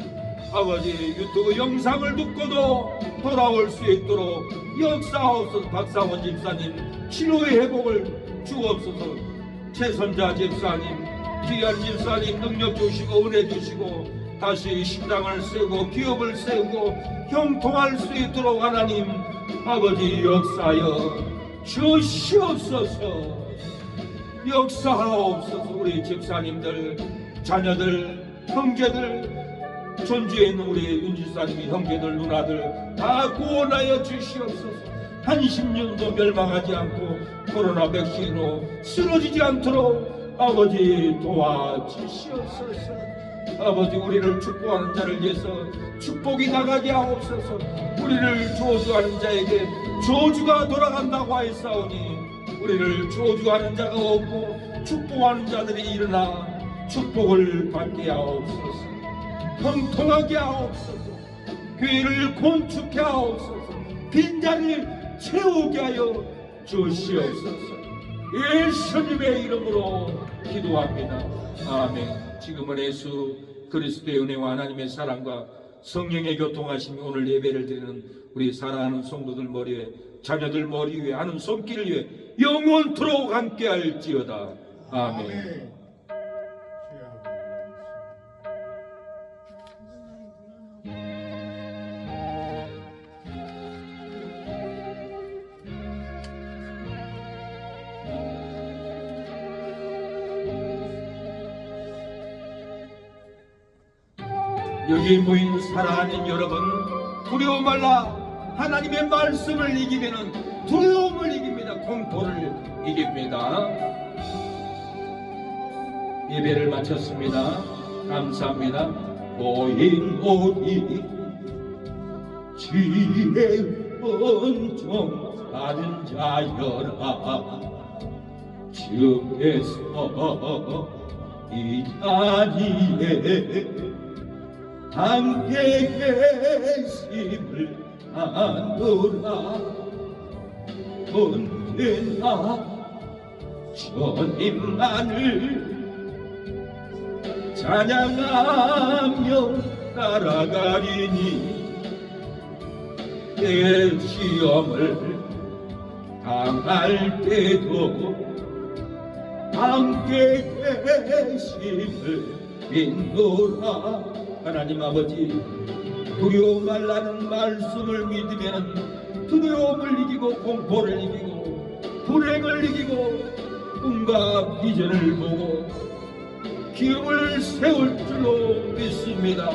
아버지 유튜브 영상을 듣고도 돌아올 수 있도록 역사하옵소서. 박사원 집사님 치료의 회복을 주옵소서. 최선자 집사님, 귀한 집사님 능력 주시고 은혜 주시고 다시 식당을 세우고 기업을 세우고 형통할 수 있도록 하나님 아버지 역사하여 주시옵소서. 역사하옵소서. 우리 집사님들 자녀들, 형제들, 전주에 있는 우리 윤지사님이 형제들, 누나들 다 구원하여 주시옵소서. 한 10년도 멸망하지 않고 코로나 백신으로 쓰러지지 않도록 아버지 도와주시옵소서. 아버지, 우리를 축복하는 자를 위해서 축복이 나가게 하옵소서. 우리를 저주하는 자에게 저주가 돌아간다고 하였사오니 우리를 저주하는 자가 없고 축복하는 자들이 일어나 축복을 받게 하옵소서. 형통하게 하옵소서. 교회를 건축해 하옵소서. 빈자리를 채우게 하여 주시옵소서. 예수님의 이름으로 기도합니다. 아멘. 지금은 예수 그리스도의 은혜와 하나님의 사랑과 성령의 교통하심이 오늘 예배를 드리는 우리 사랑하는 성도들 머리 위에, 자녀들 머리 위에, 하는 손길 위에 영원토록 함께할지어다. 아멘. 여기 모인 사랑하는 여러분, 두려워 말라. 하나님의 말씀을 이기면은 두려움을 이깁니다. 공포를 이깁니다. 예배를 마쳤습니다. 감사합니다. 오인오이 지혜원 받은 자여라. 주께서 이 자리에 함께 계심을 아노라. 언제나 주님만을 찬양하며 따라가리니 내 시험을 당할 때도 함께 계심을 믿노라. 하나님 아버지, 두려워 말라는 말씀을 믿으면 두려움을 이기고 공포를 이기고 불행을 이기고 꿈과 비전을 보고 기업을 세울 줄로 믿습니다.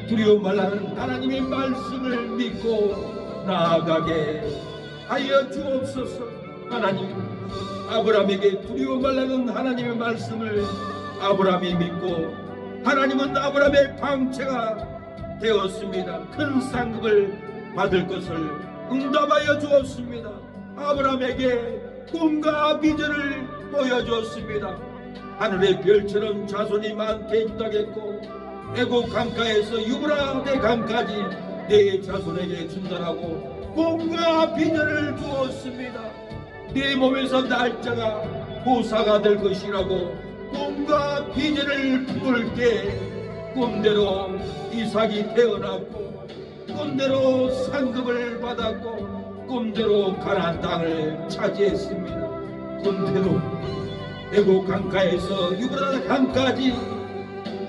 두려워 말라는 하나님의 말씀을 믿고 나아가게 하여 주옵소서. 하나님, 아브라함에게 두려워 말라는 하나님의 말씀을 아브라함이 믿고 하나님은 아브라함의 방체가 되었습니다. 큰 상급을 받을 것을 응답하여 주었습니다. 아브라함에게 꿈과 비전을 보여주었습니다. 하늘의 별처럼 자손이 많게 있다겠고 애국 강가에서 유브라데 강까지 내 자손에게 준다라고 꿈과 비전을 주었습니다. 내 몸에서 날짜가 보사가 될 것이라고 꿈과 비전을 품을 때 꿈대로 이삭이 태어났고 꿈대로 상급을 받았고 꿈대로 가나안 땅을 차지했습니다. 꿈대로 애국 강가에서 유브라데 강까지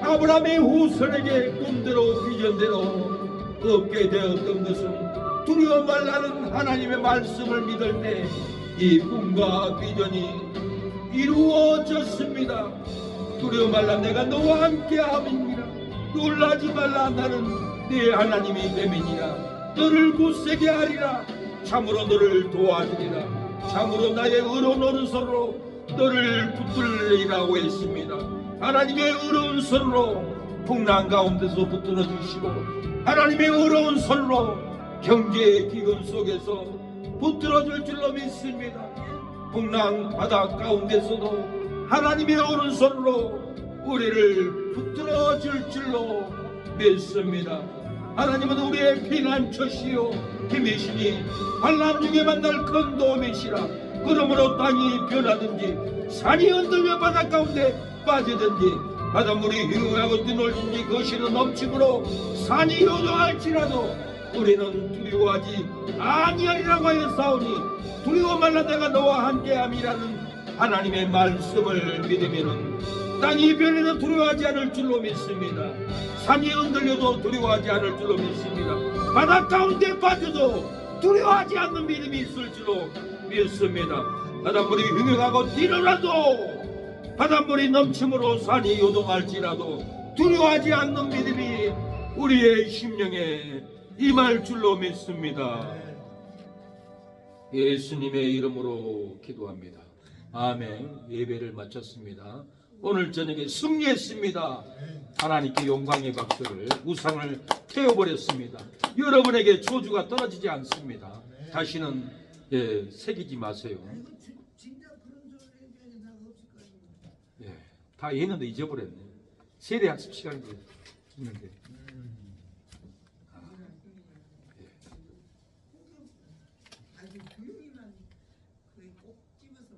아브라함의 후손에게 꿈대로 비전대로 얻게 되었던 것은 두려워 말라는 하나님의 말씀을 믿을 때 이 꿈과 비전이 이루어졌습니다. 두려워 말라, 내가 너와 함께함이니라. 놀라지 말라, 나는 네 하나님이 됨이니라. 너를 굳세게 하리라. 참으로 너를 도와주리라. 참으로 나의 의로운 오른손으로 너를 붙들리라고 했습니다. 하나님의 의로운 손으로 풍랑 가운데서 붙들어 주시고 하나님의 의로운 손으로 경제의 기근 속에서 붙들어 줄 줄로 믿습니다. 풍랑 바다 가운데서도 하나님의 오른손으로 우리를 붙들어 줄 줄로 믿습니다. 하나님은 우리의 피난처시요 힘이시니 환난 중에 만날 큰 도움이시라. 그러므로 땅이 변하든지 산이 흔들려 바다 가운데 빠지든지 바닷물이 휘하고 뛰놀든지 거실은 넘침으로 산이 요동할지라도 우리는 두려워하지 아니하리라고 하였사오니 두려워 말라, 내가 너와 함께함이라는 하나님의 말씀을 믿으면 땅이 변해도 두려워하지 않을 줄로 믿습니다. 산이 흔들려도 두려워하지 않을 줄로 믿습니다. 바다 가운데 빠져도 두려워하지 않는 믿음이 있을 줄로 믿습니다. 바닷물이 흉흉하고 뛰놀아도 바닷물이 넘침으로 산이 요동할지라도 두려워하지 않는 믿음이 우리의 심령에 임할 줄로 믿습니다. 예수님의 이름으로 기도합니다. 아멘. 예배를 마쳤습니다. 오늘 저녁에 승리했습니다. 하나님께 영광의 박수를, 우상을 태워버렸습니다. 여러분에게 저주가 떨어지지 않습니다. 다시는 새기지 마세요. 아이고 진짜 그런 소리 얘기하니 나가 없을 거 아니야. 다 했는데 잊어버렸네. 세대 학습 시간이 있는데. 아주 조용히만 거의 꼭 집어서